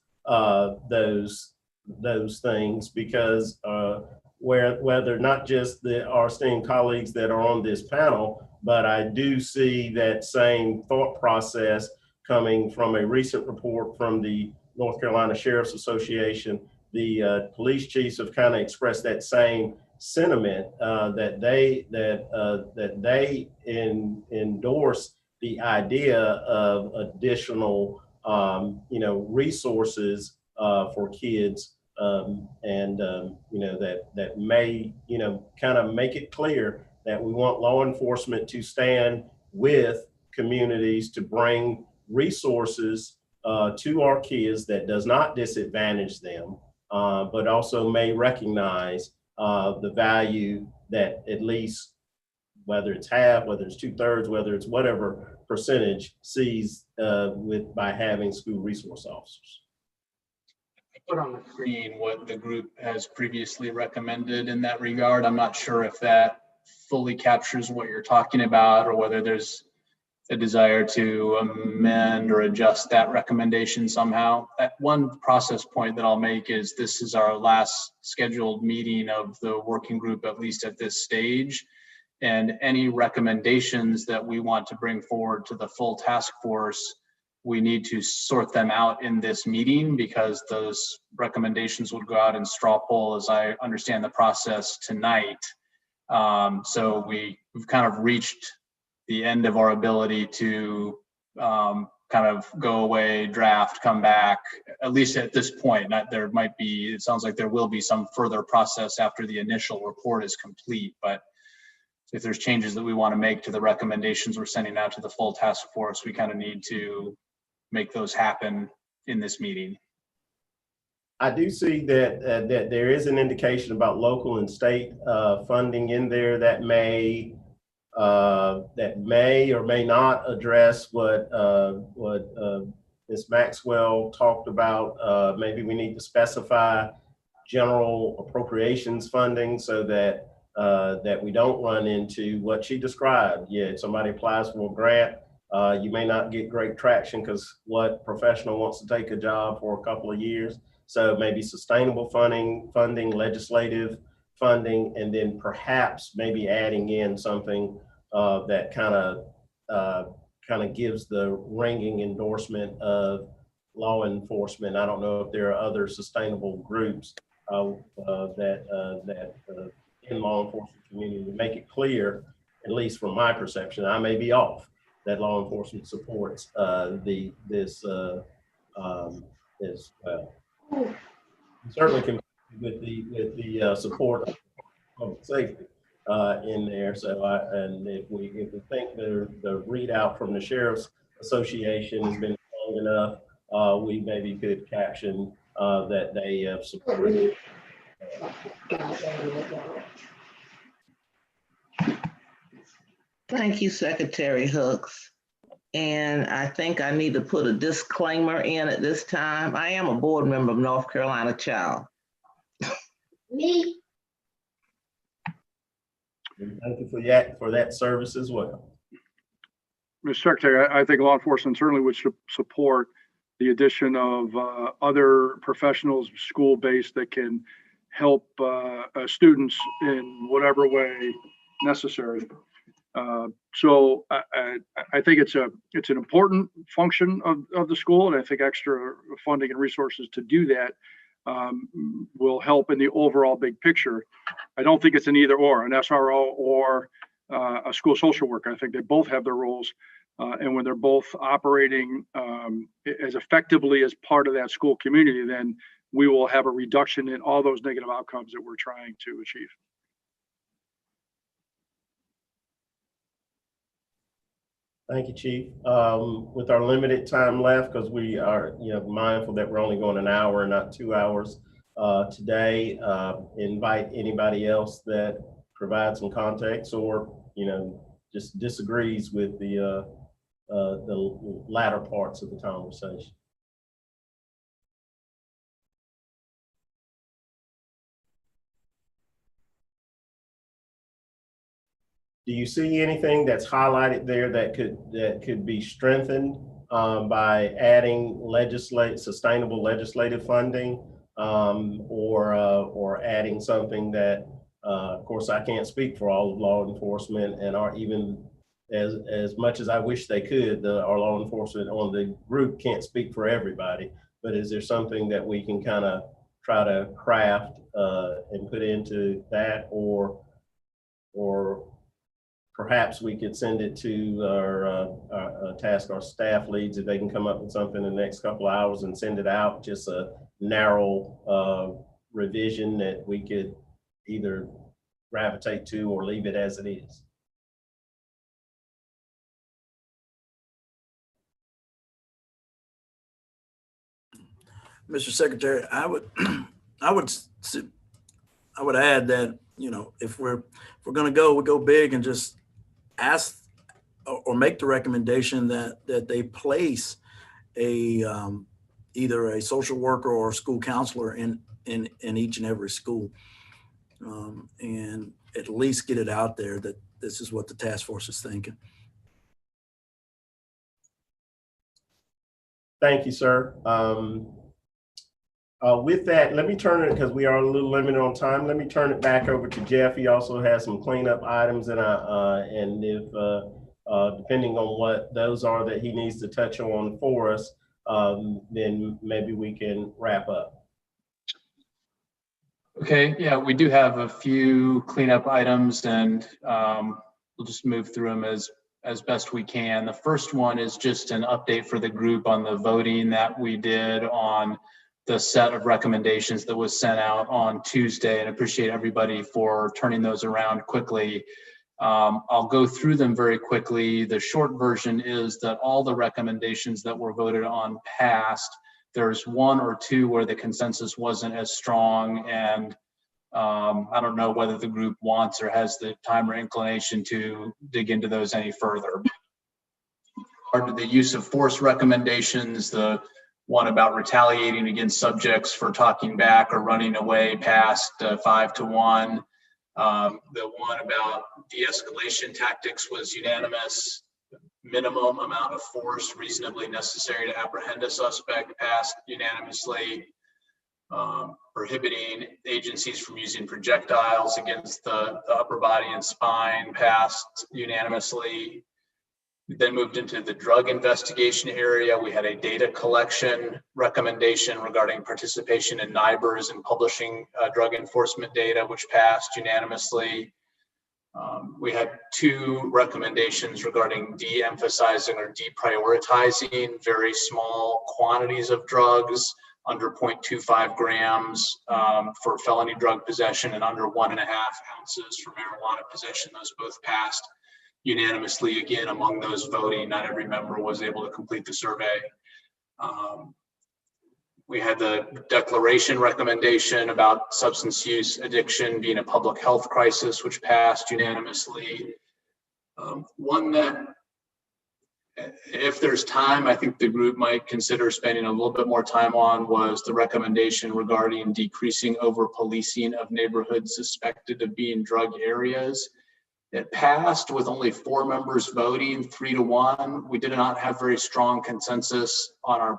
those things, because whether not just our esteemed colleagues that are on this panel, but I do see that same thought process coming from a recent report from the North Carolina Sheriff's Association. The police chiefs have kind of expressed that same sentiment, that they endorse the idea of additional resources for kids, that may kind of make it clear that we want law enforcement to stand with communities to bring resources to our kids that does not disadvantage them, but also may recognize the value that at least, whether it's half, whether it's 2/3, whether it's whatever percentage, sees by having school resource officers. I put on the screen what the group has previously recommended in that regard. I'm not sure if that fully captures what you're talking about, or whether there's a desire to amend or adjust that recommendation somehow. One process point that I'll make is this is our last scheduled meeting of the working group, at least at this stage. And any recommendations that we want to bring forward to the full task force, we need to sort them out in this meeting, because those recommendations would go out in straw poll, as I understand the process tonight. So we've kind of reached the end of our ability to kind of go away, draft, come back, at least at this point. There might be, it sounds like there will be some further process after the initial report is complete, but if there's changes that we want to make to the recommendations we're sending out to the full task force, we kind of need to make those happen in this meeting. I do see that there is an indication about local and state funding in there that may or may not address what Ms. Maxwell talked about. Maybe we need to specify general appropriations funding so that we don't run into what she described. Yeah, if somebody applies for a grant, you may not get great traction because what professional wants to take a job for a couple of years. So maybe sustainable funding, legislative funding, and then perhaps maybe adding in something that kind of gives the ringing endorsement of law enforcement. I don't know if there are other sustainable groups that in law enforcement community to make it clear, at least from my perception, I may be off, that law enforcement supports this as well. Certainly can with the support of public safety in there. So and if we think the readout from the Sheriff's Association has been long enough, we maybe could caption that they have supported. Thank you, Secretary Hooks. And I think I need to put a disclaimer in at this time. I am a board member of North Carolina Child. Me. Thank you for that service as well. Mr. Secretary, I think law enforcement certainly would support the addition of other professionals, school-based, that can help students in whatever way necessary. So I think it's an important function of the school, and I think extra funding and resources to do that will help in the overall big picture. I don't think it's an either or, an SRO or a school social worker. I think they both have their roles, and when they're both operating as effectively as part of that school community, then we will have a reduction in all those negative outcomes that we're trying to achieve. Thank you, Chief. With our limited time left, because we are mindful that we're only going an hour, not 2 hours today, invite anybody else that provides some context or just disagrees with the latter parts of the conversation. Do you see anything that's highlighted there that could be strengthened by adding sustainable legislative funding, or adding something that, of course, I can't speak for all of law enforcement, and are even as much as I wish they could, our law enforcement on the group can't speak for everybody. But is there something that we can kind of try to craft and put into that, or perhaps we could send it to our staff leads if they can come up with something in the next couple of hours and send it out, just a narrow revision that we could either gravitate to or leave it as it is. Mr. Secretary, I would add that, if we're going to go, we go big and just ask or make the recommendation that they place either a social worker or a school counselor in each and every school, and at least get it out there that this is what the task force is thinking. Thank you, sir. With that, let me turn it, because we are a little limited on time, let me turn it back over to Jeff. He also has some cleanup items, and if depending on what those are that he needs to touch on for us, then maybe we can wrap up. Okay, yeah, we do have a few cleanup items, and we'll just move through them as best we can. The first one is just an update for the group on the voting that we did on the set of recommendations that was sent out on Tuesday, and appreciate everybody for turning those around quickly. I'll go through them very quickly. The short version is that all the recommendations that were voted on passed. There's one or two where the consensus wasn't as strong, and I don't know whether the group wants or has the time or inclination to dig into those any further. Part of the use of force recommendations, the one about retaliating against subjects for talking back or running away passed 5-1. The one about de-escalation tactics was unanimous. Minimum amount of force reasonably necessary to apprehend a suspect passed unanimously. Prohibiting agencies from using projectiles against the upper body and spine passed unanimously. We then moved into the drug investigation area. We had a data collection recommendation regarding participation in NIBRs and publishing drug enforcement data, which passed unanimously. We had two recommendations regarding de-emphasizing or deprioritizing very small quantities of drugs, under 0.25 grams for felony drug possession and under 1.5 ounces for marijuana possession. Those both passed unanimously. Again, among those voting, not every member was able to complete the survey. We had the declaration recommendation about substance use addiction being a public health crisis, which passed unanimously. One that, if there's time, I think the group might consider spending a little bit more time on was the recommendation regarding decreasing over-policing of neighborhoods suspected of being drug areas. It passed with only 4 members voting, 3-1. We did not have very strong consensus on our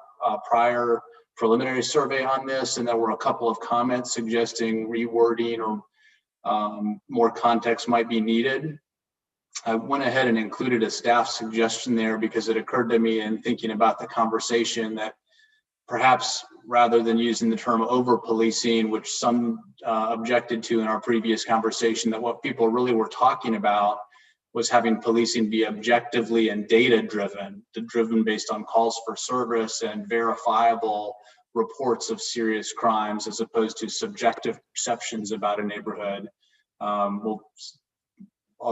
prior preliminary survey on this, and there were a couple of comments suggesting rewording or more context might be needed. I went ahead and included a staff suggestion there because it occurred to me in thinking about the conversation that perhaps rather than using the term over-policing, which some objected to in our previous conversation, that what people really were talking about was having policing be objectively and data-driven, driven based on calls for service and verifiable reports of serious crimes as opposed to subjective perceptions about a neighborhood. I'll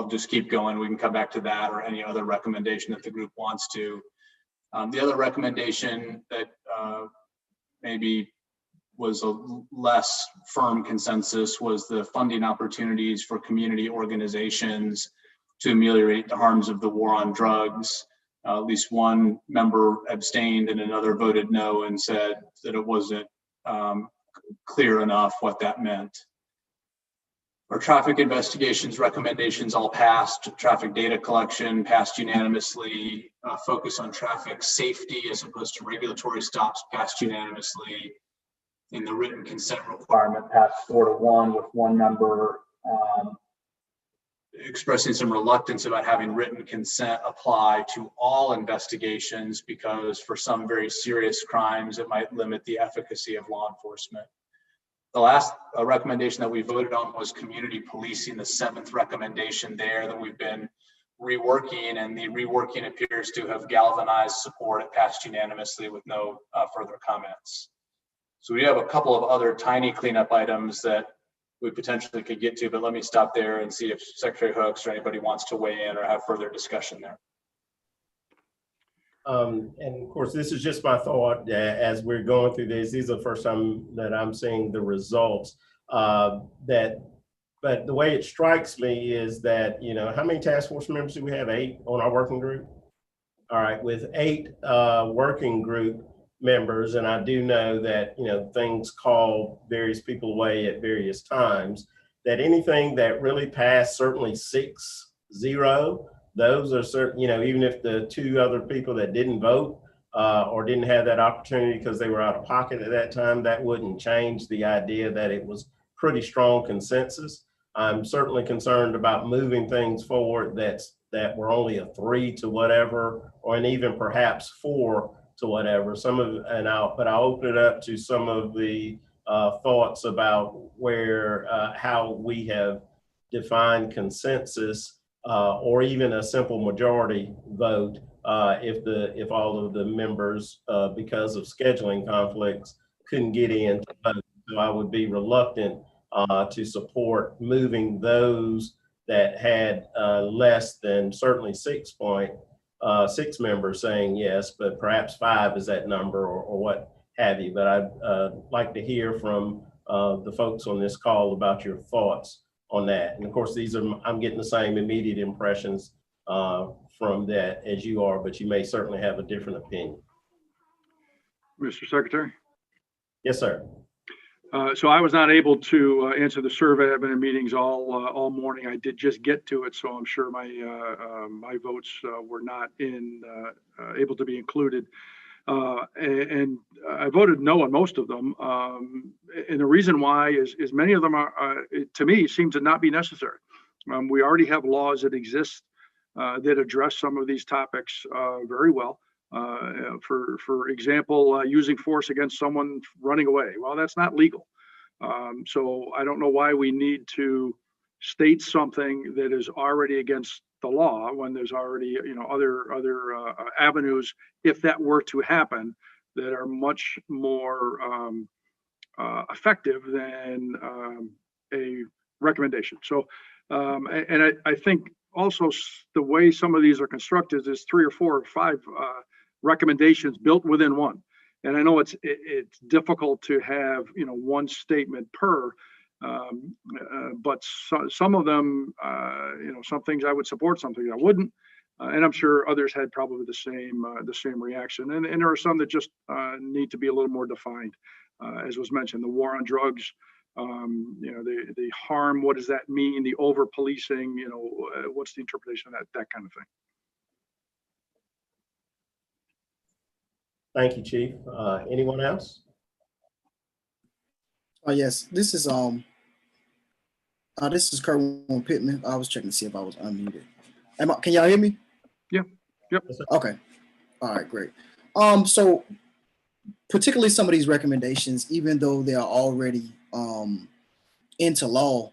just keep going. We can come back to that or any other recommendation that the group wants to. The other recommendation that maybe was a less firm consensus was the funding opportunities for community organizations to ameliorate the harms of the war on drugs. At least one member abstained and another voted no and said that it wasn't clear enough what that meant. Our traffic investigations recommendations all passed. Traffic data collection passed unanimously. Focus on traffic safety as opposed to regulatory stops passed unanimously. And the written consent requirement passed 4-1 with one member expressing some reluctance about having written consent apply to all investigations because for some very serious crimes, it might limit the efficacy of law enforcement. The last recommendation that we voted on was community policing, the 7th recommendation there that we've been reworking, and the reworking appears to have galvanized support. It passed unanimously with no further comments. So we have a couple of other tiny cleanup items that we potentially could get to, but let me stop there and see if Secretary Hooks or anybody wants to weigh in or have further discussion there. And of course, this is just my thought as we're going through this. These are the first time that I'm seeing the results. But the way it strikes me is that, you know, how many task force members do we have? 8 on our working group? All right, with 8 working group members, and I do know that, you know, things call various people away at various times, that anything that really passed, certainly 6-0, those are certain, you know, even if the 2 other people that didn't vote or didn't have that opportunity because they were out of pocket at that time, that wouldn't change the idea that it was pretty strong consensus. I'm certainly concerned about moving things forward that were only a 3 to whatever, or and even perhaps 4 to whatever. But I'll open it up to some of the thoughts about where how we have defined consensus or even a simple majority vote if all of the members because of scheduling conflicts couldn't get in to vote. So I would be reluctant to support moving those that had less than certainly 6 members saying yes, but perhaps 5 is that number or what have you. But I'd like to hear from the folks on this call about your thoughts on that. And of course, I'm getting the same immediate impressions from that as you are, but you may certainly have a different opinion. Mr. Secretary? Yes, sir. So I was not able to answer the survey. I've been in meetings all morning. I did just get to it, so I'm sure my my votes were not able to be included. And I voted no on most of them. And the reason why is many of them are, to me, seem to not be necessary. We already have laws that exist that address some of these topics very well. For example, using force against someone running away. Well, that's not legal. So I don't know why we need to state something that is already against the law when there's already, you know, other avenues, if that were to happen, that are much more effective than a recommendation. So, and I think also the way some of these are constructed is 3 or 4 or 5 recommendations built within one. And I know it's difficult to have, you know, one statement per, but some of them, you know, some things I would support, some things I wouldn't, and I'm sure others had probably the same reaction. And there are some that just need to be a little more defined, as was mentioned, the war on drugs. You know, the harm. What does that mean? The over policing. You know, what's the interpretation of that kind of thing. Thank you, Chief. Anyone else? Oh yes, this is Kerwin Pittman. I was checking to see if I was unmuted. Can y'all hear me? Yeah. Yep. Okay. All right, great. So particularly some of these recommendations, even though they are already into law,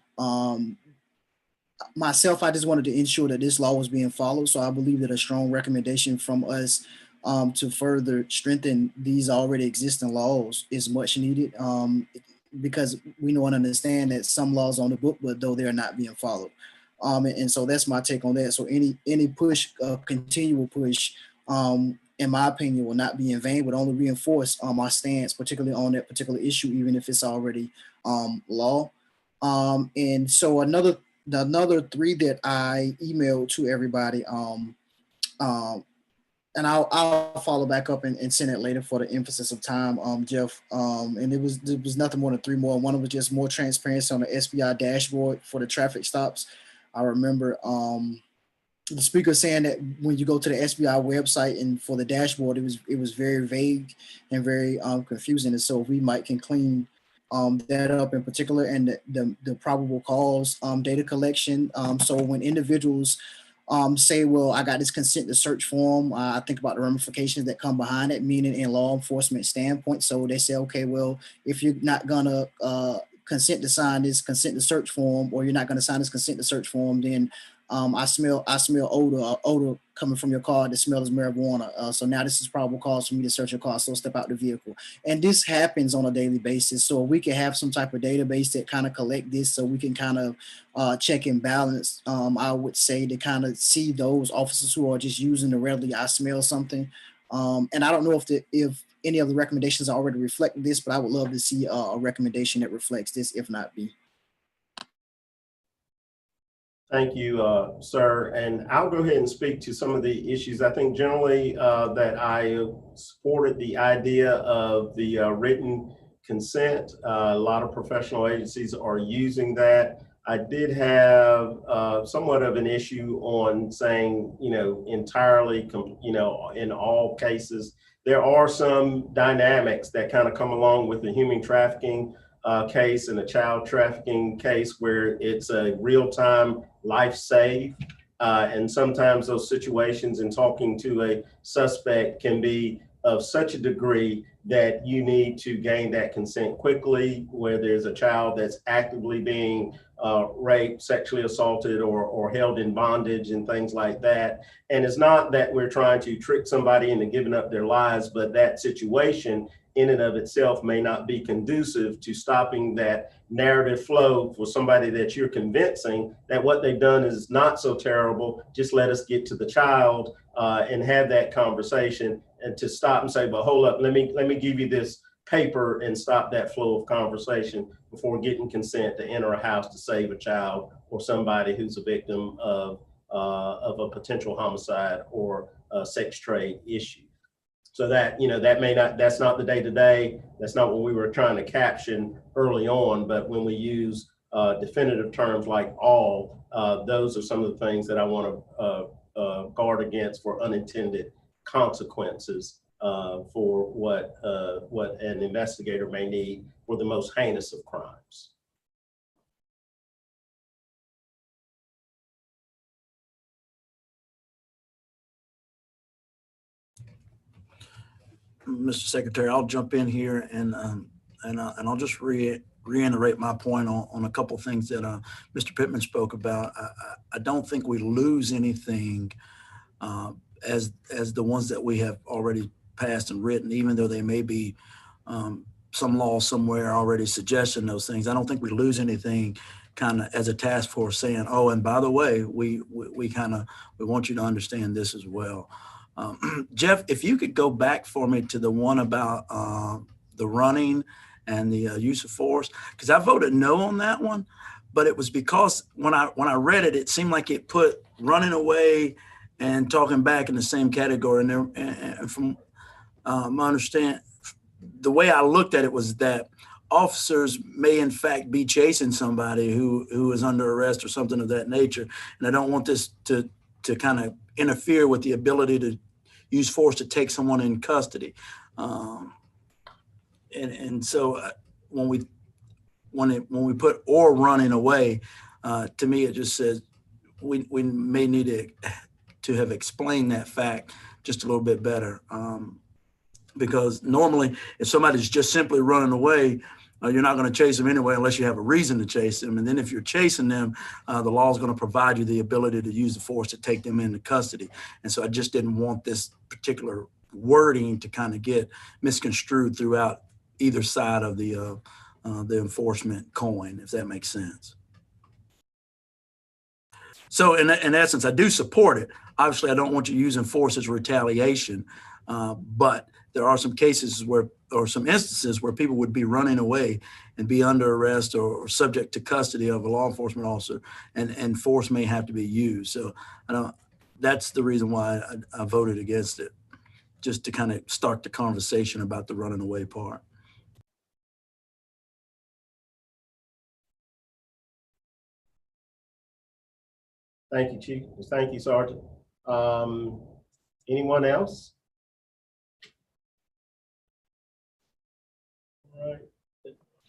myself, I just wanted to ensure that this law was being followed. So I believe that a strong recommendation from us to further strengthen these already existing laws is much needed, because we know and understand that some laws on the book, but though they're not being followed. And so that's my take on that. So any push, continual push, in my opinion, will not be in vain, would only reinforce our stance, particularly on that particular issue, even if it's already law. And so another three that I emailed to everybody, and I'll follow back up and send it later for the emphasis of time, Jeff. And it was nothing more than three more. One was just more transparency on the SBI dashboard for the traffic stops. I remember the speaker saying that when you go to the SBI website and for the dashboard, it was very vague and very confusing. And so we can clean that up in particular, and the probable cause data collection. So when individuals say, well, I got this consent to search form, I think about the ramifications that come behind it, meaning in law enforcement standpoint. So they say, okay, well, if you're not gonna consent to sign this consent to search form, or you're not gonna sign this consent to search form, then I smell odor coming from your car. The smell is marijuana. So now this is probable cause for me to search your car. So step out the vehicle. And this happens on a daily basis. So we can have some type of database that kind of collect this, so we can kind of check and balance. I would say, to kind of see those officers who are just using the readily, I smell something. And I don't know if any of the recommendations already reflect this, but I would love to see a recommendation that reflects this, if not B. Thank you, sir. And I'll go ahead and speak to some of the issues. I think generally that I supported the idea of the written consent. A lot of professional agencies are using that. I did have somewhat of an issue on saying, entirely, in all cases. There are some dynamics that kind of come along with the human trafficking case and a child trafficking case, where it's a real-time life save. And sometimes those situations in talking to a suspect can be of such a degree that you need to gain that consent quickly, where there's a child that's actively being raped, sexually assaulted, or held in bondage and things like that. And it's not that we're trying to trick somebody into giving up their lives, but that situation in and of itself may not be conducive to stopping that narrative flow for somebody that you're convincing that what they've done is not so terrible. Just let us get to the child and have that conversation, and to stop and say, but hold up, let me give you this paper, and stop that flow of conversation before getting consent to enter a house to save a child or somebody who's a victim of a potential homicide or a sex trade issue. So that, that's not the day-to-day, that's not what we were trying to caption early on, but when we use definitive terms like all, those are some of the things that I want to guard against for unintended consequences for what an investigator may need for the most heinous of crimes. Mr. Secretary, I'll jump in here and I'll just reiterate my point on a couple of things that Mr. Pittman spoke about. I don't think we lose anything as the ones that we have already passed and written, even though they may be some law somewhere already suggesting those things. I don't think we lose anything kind of as a task force saying, oh, and by the way, we want you to understand this as well. Jeff, if you could go back for me to the one about the running and the use of force, because I voted no on that one, but it was because when I read it, it seemed like it put running away and talking back in the same category. And from my understanding, the way I looked at it was that officers may in fact be chasing somebody who is under arrest or something of that nature, and I don't want this to kind of interfere with the ability to use force to take someone in custody. And so when we put or running away, to me, it just says we may need to have explained that fact just a little bit better. Because normally if somebody's just simply running away, you're not going to chase them anyway unless you have a reason to chase them. And then if you're chasing them, the law is going to provide you the ability to use the force to take them into custody. And so I just didn't want this particular wording to kind of get misconstrued throughout either side of the enforcement coin, if that makes sense. So in essence, I do support it. Obviously, I don't want you using force as retaliation, but there are some cases where, or some instances where people would be running away and be under arrest or subject to custody of a law enforcement officer, and force may have to be used. So that's the reason why I voted against it, just to kind of start the conversation about the running away part. Thank you, Chief. Thank you, Sergeant. Anyone else? All right.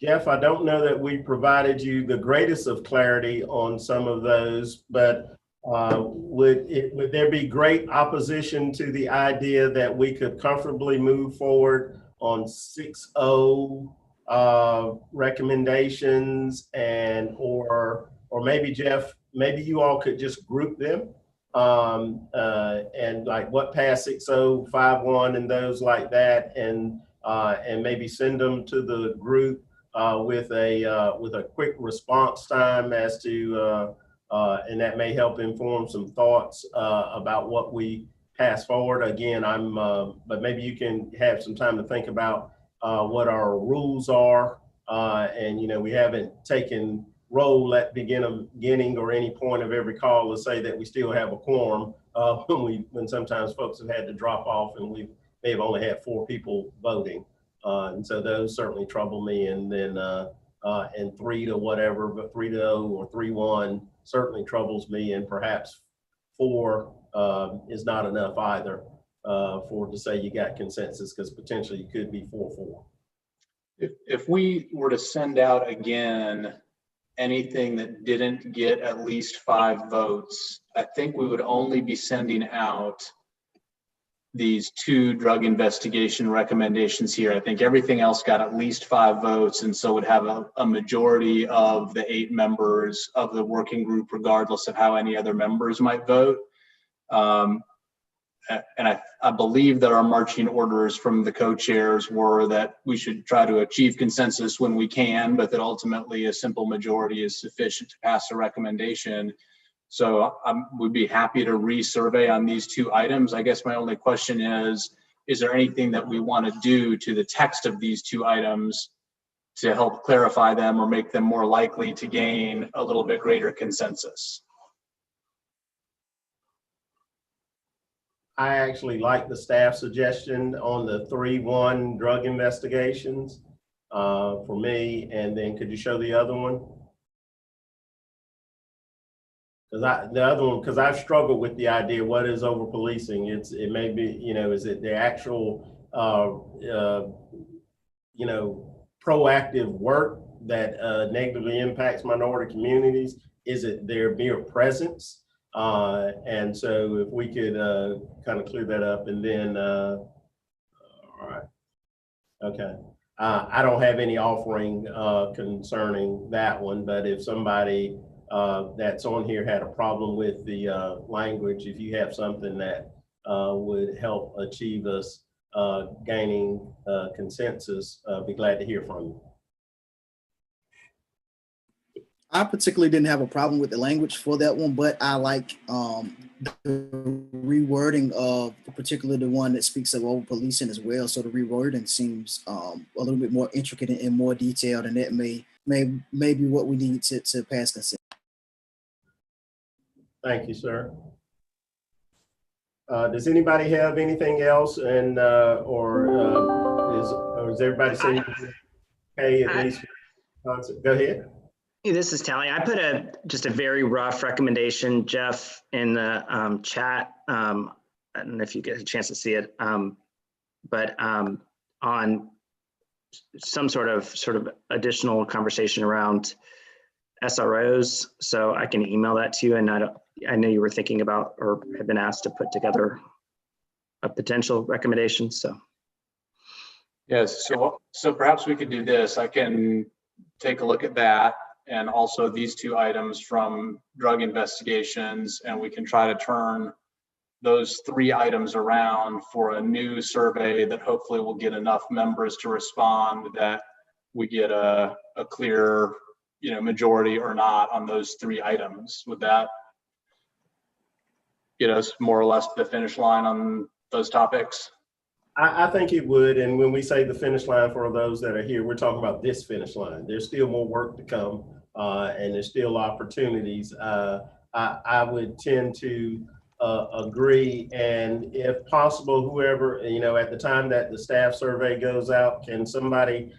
Jeff, I don't know that we provided you the greatest of clarity on some of those, but would there be great opposition to the idea that we could comfortably move forward on 6.0 recommendations, and or maybe, Jeff, maybe you all could just group them and like what passed 6.0, 5.1 and those like that, and maybe send them to the group with a quick response time as to and that may help inform some thoughts about what we pass forward. Again, but maybe you can have some time to think about what our rules are, and we haven't taken roll at beginning or any point of every call to say that we still have a quorum when sometimes folks have had to drop off and we may have only had 4 people voting, and so those certainly trouble me. And then and 3 to whatever, but 3-0 or 3-1 certainly troubles me, and perhaps 4 is not enough either to say you got consensus, because potentially you could be 4-4. If we were to send out again anything that didn't get at least 5 votes, I think we would only be sending out these 2 drug investigation recommendations here. I think everything else got at least 5 votes, and so would have a majority of the 8 members of the working group, regardless of how any other members might vote. And I believe that our marching orders from the co-chairs were that we should try to achieve consensus when we can, but that ultimately a simple majority is sufficient to pass a recommendation. So we'd be happy to resurvey on these 2 items. I guess my only question is there anything that we want to do to the text of these 2 items to help clarify them or make them more likely to gain a little bit greater consensus? I actually like the staff suggestion on the 3-1 drug investigations for me. And then could you show the other one? Because I've struggled with the idea, what is over policing? It may be, is it the actual, proactive work that negatively impacts minority communities? Is it their mere presence? And so if we could kind of clear that up, and then, all right, okay. I don't have any offering concerning that one, but if somebody that's on here had a problem with the language, if you have something that would help achieve us gaining consensus, I'd be glad to hear from you. I particularly didn't have a problem with the language for that one, but I like the rewording of particularly the one that speaks of over policing as well. So the rewording seems a little bit more intricate and more detailed, and that may be what we need to pass consent. Thank you, sir. Does anybody have anything else, and or is everybody saying okay at least? Go ahead. Hey, this is Tally. I put just a very rough recommendation, Jeff, in the chat. I don't know if you get a chance to see it, but on some sort of additional conversation around SROs. So I can email that to you. And I know you were thinking about or have been asked to put together a potential recommendation. So yes, so perhaps we could do this. I can take a look at that, and also these 2 items from drug investigations, and we can try to turn those 3 items around for a new survey that hopefully will get enough members to respond that we get a clear, majority or not on those 3 items. Would that get us more or less to the finish line on those topics? I think it would. And when we say the finish line for those that are here, we're talking about this finish line. There's still more work to come, and there's still opportunities. I would tend to agree. And if possible, whoever, at the time that the staff survey goes out, can somebody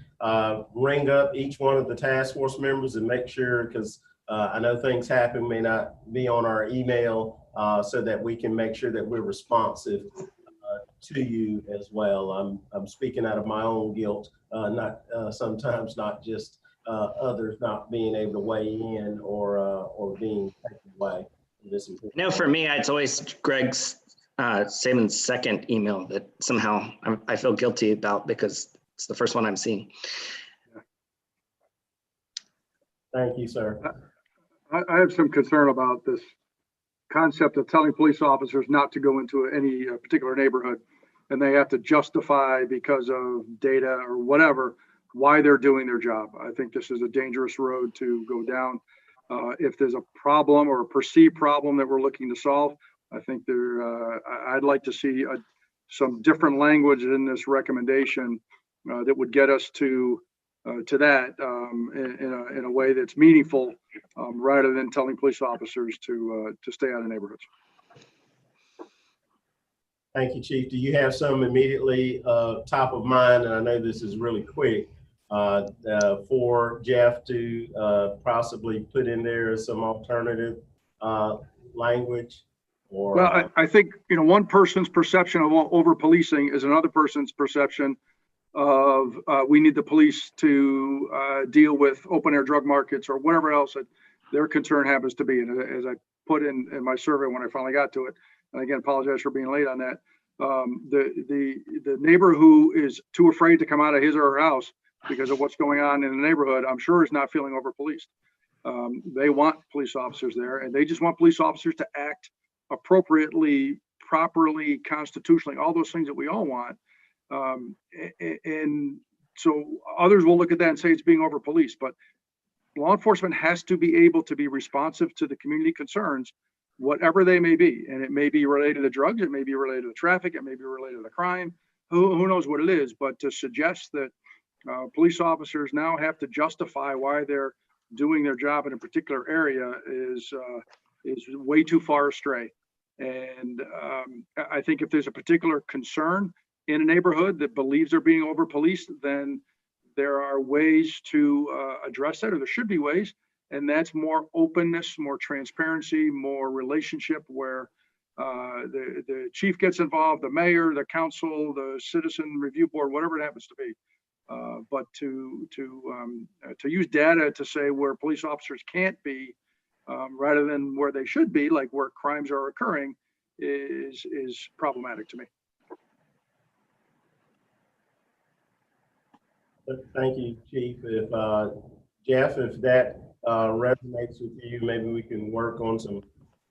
ring up each one of the task force members and make sure, because I know things happen, may not be on our email, so that we can make sure that we're responsive to you as well. I'm speaking out of my own guilt, not sometimes not just others not being able to weigh in or being taken away. For me, it's always Greg's Saban's second email that somehow I feel guilty about because it's the first one I'm seeing. Thank you, sir. I have some concern about this concept of telling police officers not to go into any particular neighborhood, and they have to justify because of data or whatever why they're doing their job. I think this is a dangerous road to go down. If there's a problem or a perceived problem that we're looking to solve, I think I'd like to see some different language in this recommendation that would get us to that in a way that's meaningful, rather than telling police officers to stay out of neighborhoods. Thank you, Chief. Do you have some immediately top of mind? And I know this is really quick for Jeff to possibly put in there some alternative language. Or, well, I think one person's perception of over policing is another person's perception of we need the police to deal with open air drug markets or whatever else that their concern happens to be. And as I put in my survey when I finally got to it, and again, apologize for being late on that, the neighbor who is too afraid to come out of his or her house because of what's going on in the neighborhood, I'm sure is not feeling over policed. They want police officers there, and they just want police officers to act appropriately, properly, constitutionally, all those things that we all want. And so others will look at that and say it's being over policed, but law enforcement has to be able to be responsive to the community concerns, whatever they may be. And it may be related to drugs, it may be related to traffic, it may be related to crime, who knows what it is. But to suggest that police officers now have to justify why they're doing their job in a particular area is way too far astray. And I think if there's a particular concern in a neighborhood that believes they're being over policed, then there are ways to address that, or there should be ways. And that's more openness, more transparency, more relationship where the chief gets involved, the mayor, the council, the citizen review board, whatever it happens to be. But to use data to say where police officers can't be, rather than where they should be, like where crimes are occurring, is problematic to me. Thank you, Chief. If Jeff, if that resonates with you, maybe we can work on some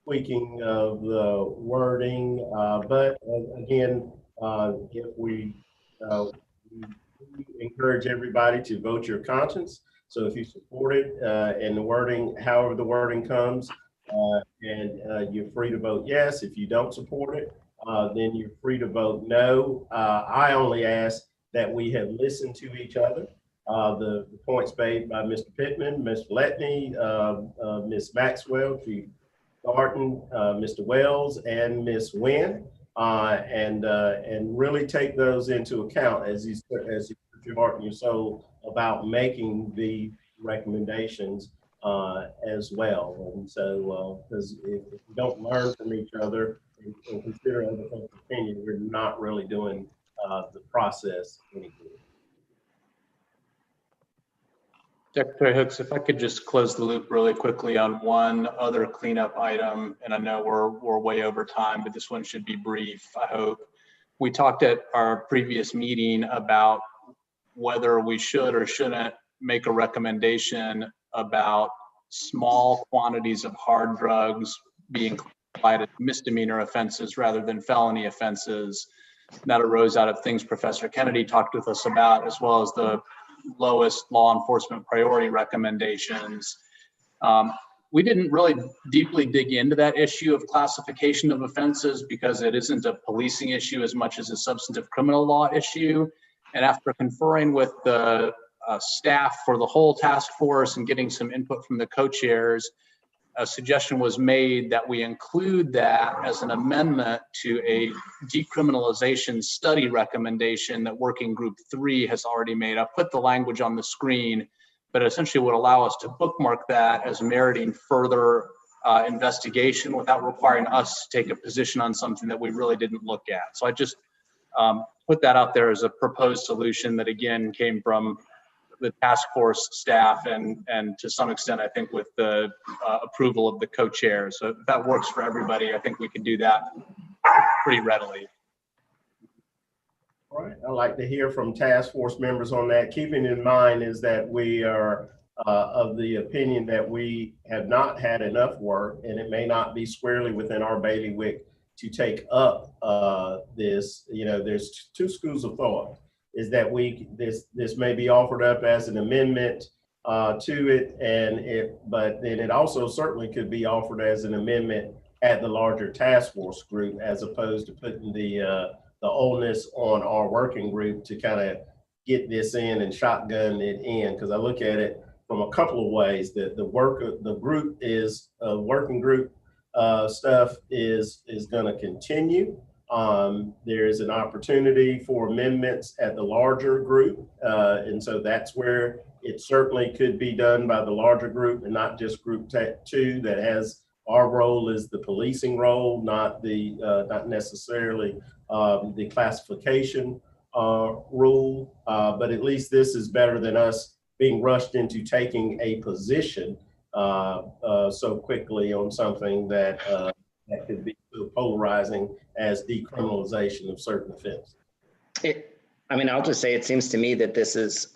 tweaking of the wording. But again, if we encourage everybody to vote your conscience. So if you support it and the wording, however the wording comes, and you're free to vote yes. If you don't support it, then you're free to vote no. I only ask that we have listened to each other. The points made by Mr. Pittman, Mr. Letney, Ms. Maxwell, Chief Garton, Mr. Wells, and Ms. Wynn, and really take those into account as you put your heart and your soul about making the recommendations as well. And so, because if we don't learn from each other and consider other people's opinion, we're not really doing the process any good. Secretary Hooks, if I could just close the loop really quickly on one other cleanup item, and I know we're way over time, but this one should be brief, I hope. We talked at our previous meeting about whether we should or shouldn't make a recommendation about small quantities of hard drugs being classified as misdemeanor offenses rather than felony offenses. That arose out of things Professor Kennedy talked with us about, as well as the lowest law enforcement priority recommendations. We didn't really deeply dig into that issue of classification of offenses because it isn't a policing issue as much as a substantive criminal law issue. And after conferring with the staff for the whole task force and getting some input from the co-chairs, a suggestion was made that we include that as an amendment to a decriminalization study recommendation that Working Group 3 has already made. I'll put the language on the screen, but essentially would allow us to bookmark that as meriting further investigation without requiring us to take a position on something that we really didn't look at. So I just put that out there as a proposed solution that again came from the task force staff and to some extent, I think with the approval of the co-chairs. So if that works for everybody, I think we can do that pretty readily. All right, I'd like to hear from task force members on that. Keeping in mind is that we are of the opinion that we have not had enough work, and it may not be squarely within our bailiwick to take up this. You know, there's two schools of thought. Is that this may be offered up as an amendment to it, but then it also certainly could be offered as an amendment at the larger task force group, as opposed to putting the onus on our working group to kind of get this in and shotgun it in. Because I look at it from a couple of ways. That the working group stuff is going to continue. There is an opportunity for amendments at the larger group. And so that's where it certainly could be done by the larger group and not just group 2 that has our role is the policing role, not necessarily the classification rule. But at least this is better than us being rushed into taking a position so quickly on something that could be so polarizing as decriminalization of certain offenses. I mean, I'll just say it seems to me that this is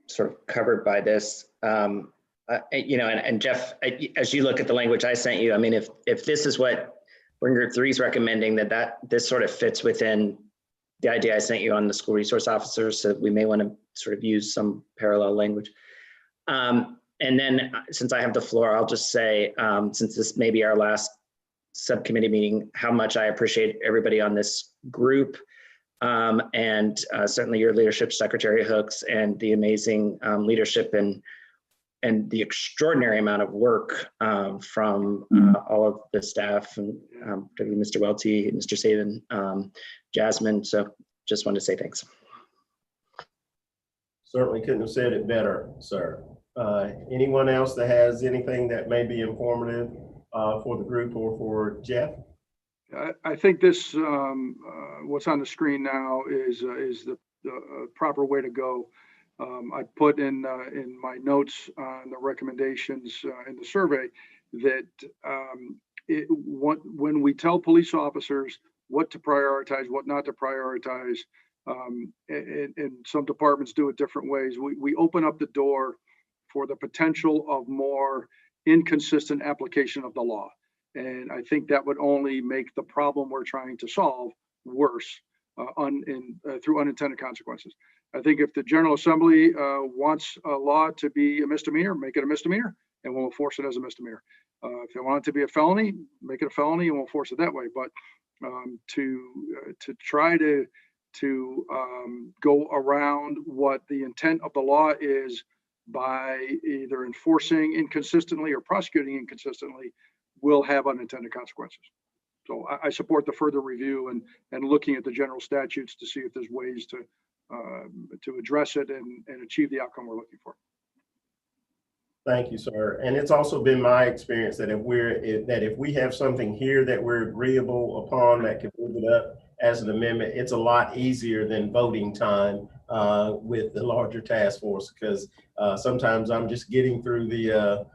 sort of covered by this. You know, and Jeff, as you look at the language I sent you, I mean, if this is what Working Group 3 is recommending, this sort of fits within the idea I sent you on the school resource officers, so we may want to sort of use some parallel language. And then since I have the floor, I'll just say, since this may be our last subcommittee meeting, how much I appreciate everybody on this group, and certainly your leadership, Secretary Hooks, and the amazing leadership and the extraordinary amount of work from all of the staff, and particularly Mr. Welty, Mr. Saban, Jasmine. So just wanted to say thanks. Certainly couldn't have said it better, sir. Anyone else that has anything that may be informative for the group or for Jeff? I think this, what's on the screen now is the proper way to go. I put in my notes on the recommendations in the survey that when we tell police officers what to prioritize, what not to prioritize, and some departments do it different ways, we open up the door for the potential of more inconsistent application of the law. And I think that would only make the problem we're trying to solve worse through unintended consequences. I think if the General Assembly wants a law to be a misdemeanor, make it a misdemeanor, and we'll enforce it as a misdemeanor. If they want it to be a felony, make it a felony, and we'll enforce it that way. But to try to go around what the intent of the law is by either enforcing inconsistently or prosecuting inconsistently will have unintended consequences. So I support the further review and looking at the general statutes to see if there's ways to address it and achieve the outcome we're looking for. Thank you, sir. And it's also been my experience that if we have something here that we're agreeable upon that can move it up as an amendment, it's a lot easier than voting time with the larger task force, because sometimes I'm just getting through the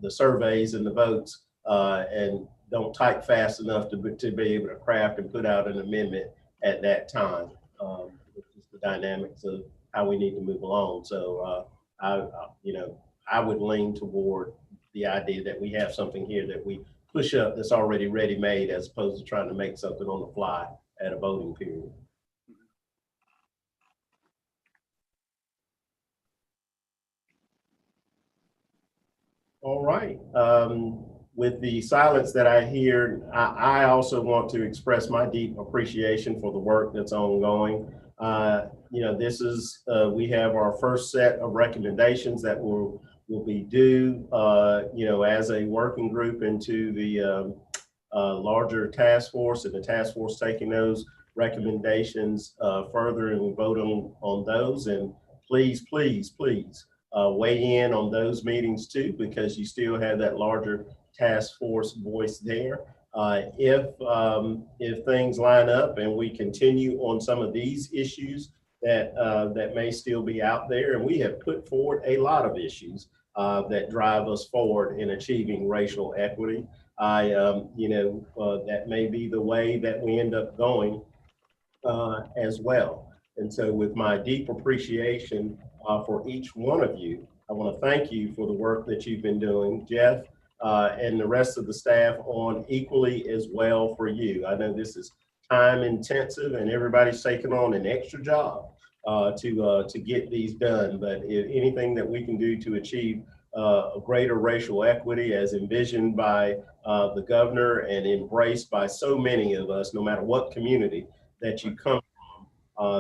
surveys and the votes and don't type fast enough to be able to craft and put out an amendment at that time, which is the dynamics of how we need to move along. So I would lean toward the idea that we have something here that we push-up that's already ready-made as opposed to trying to make something on the fly at a voting period. All right. With the silence that I hear, I also want to express my deep appreciation for the work that's ongoing. This is, we have our first set of recommendations that will be due, as a working group into the larger task force, and the task force taking those recommendations further, and we'll vote on those. And please, please, please weigh in on those meetings too, because you still have that larger task force voice there. If things line up and we continue on some of these issues that may still be out there, and we have put forward a lot of issues that drive us forward in achieving racial equity. That may be the way that we end up going as well. And so with my deep appreciation for each one of you, I want to thank you for the work that you've been doing, Jeff, and the rest of the staff on equally as well for you. I know this is time intensive and everybody's taking on an extra job to get these done. But if anything that we can do to achieve a greater racial equity as envisioned by the governor and embraced by so many of us, no matter what community that you come from,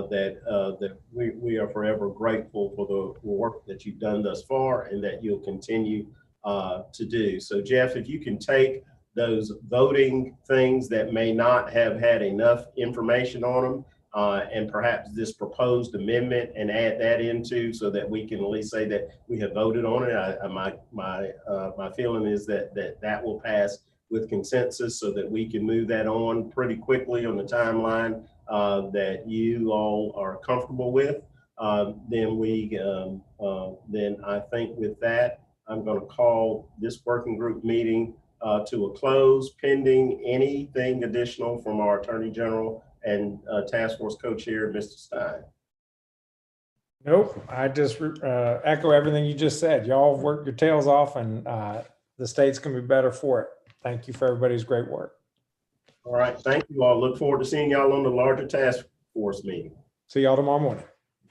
that we are forever grateful for the work that you've done thus far and that you'll continue to do. So Jeff, if you can take those voting things that may not have had enough information on them, and perhaps this proposed amendment, and add that into, so that we can at least say that we have voted on it. My feeling is that will pass with consensus, so that we can move that on pretty quickly on the timeline that you all are comfortable with. Then I think with that, I'm going to call this working group meeting to a close, pending anything additional from our Attorney General and Task Force Co-Chair, Mr. Stein. Nope, I just echo everything you just said. Y'all have worked your tails off, and the state's gonna be better for it. Thank you for everybody's great work. All right, thank you all. Look forward to seeing y'all on the larger task force meeting. See y'all tomorrow morning.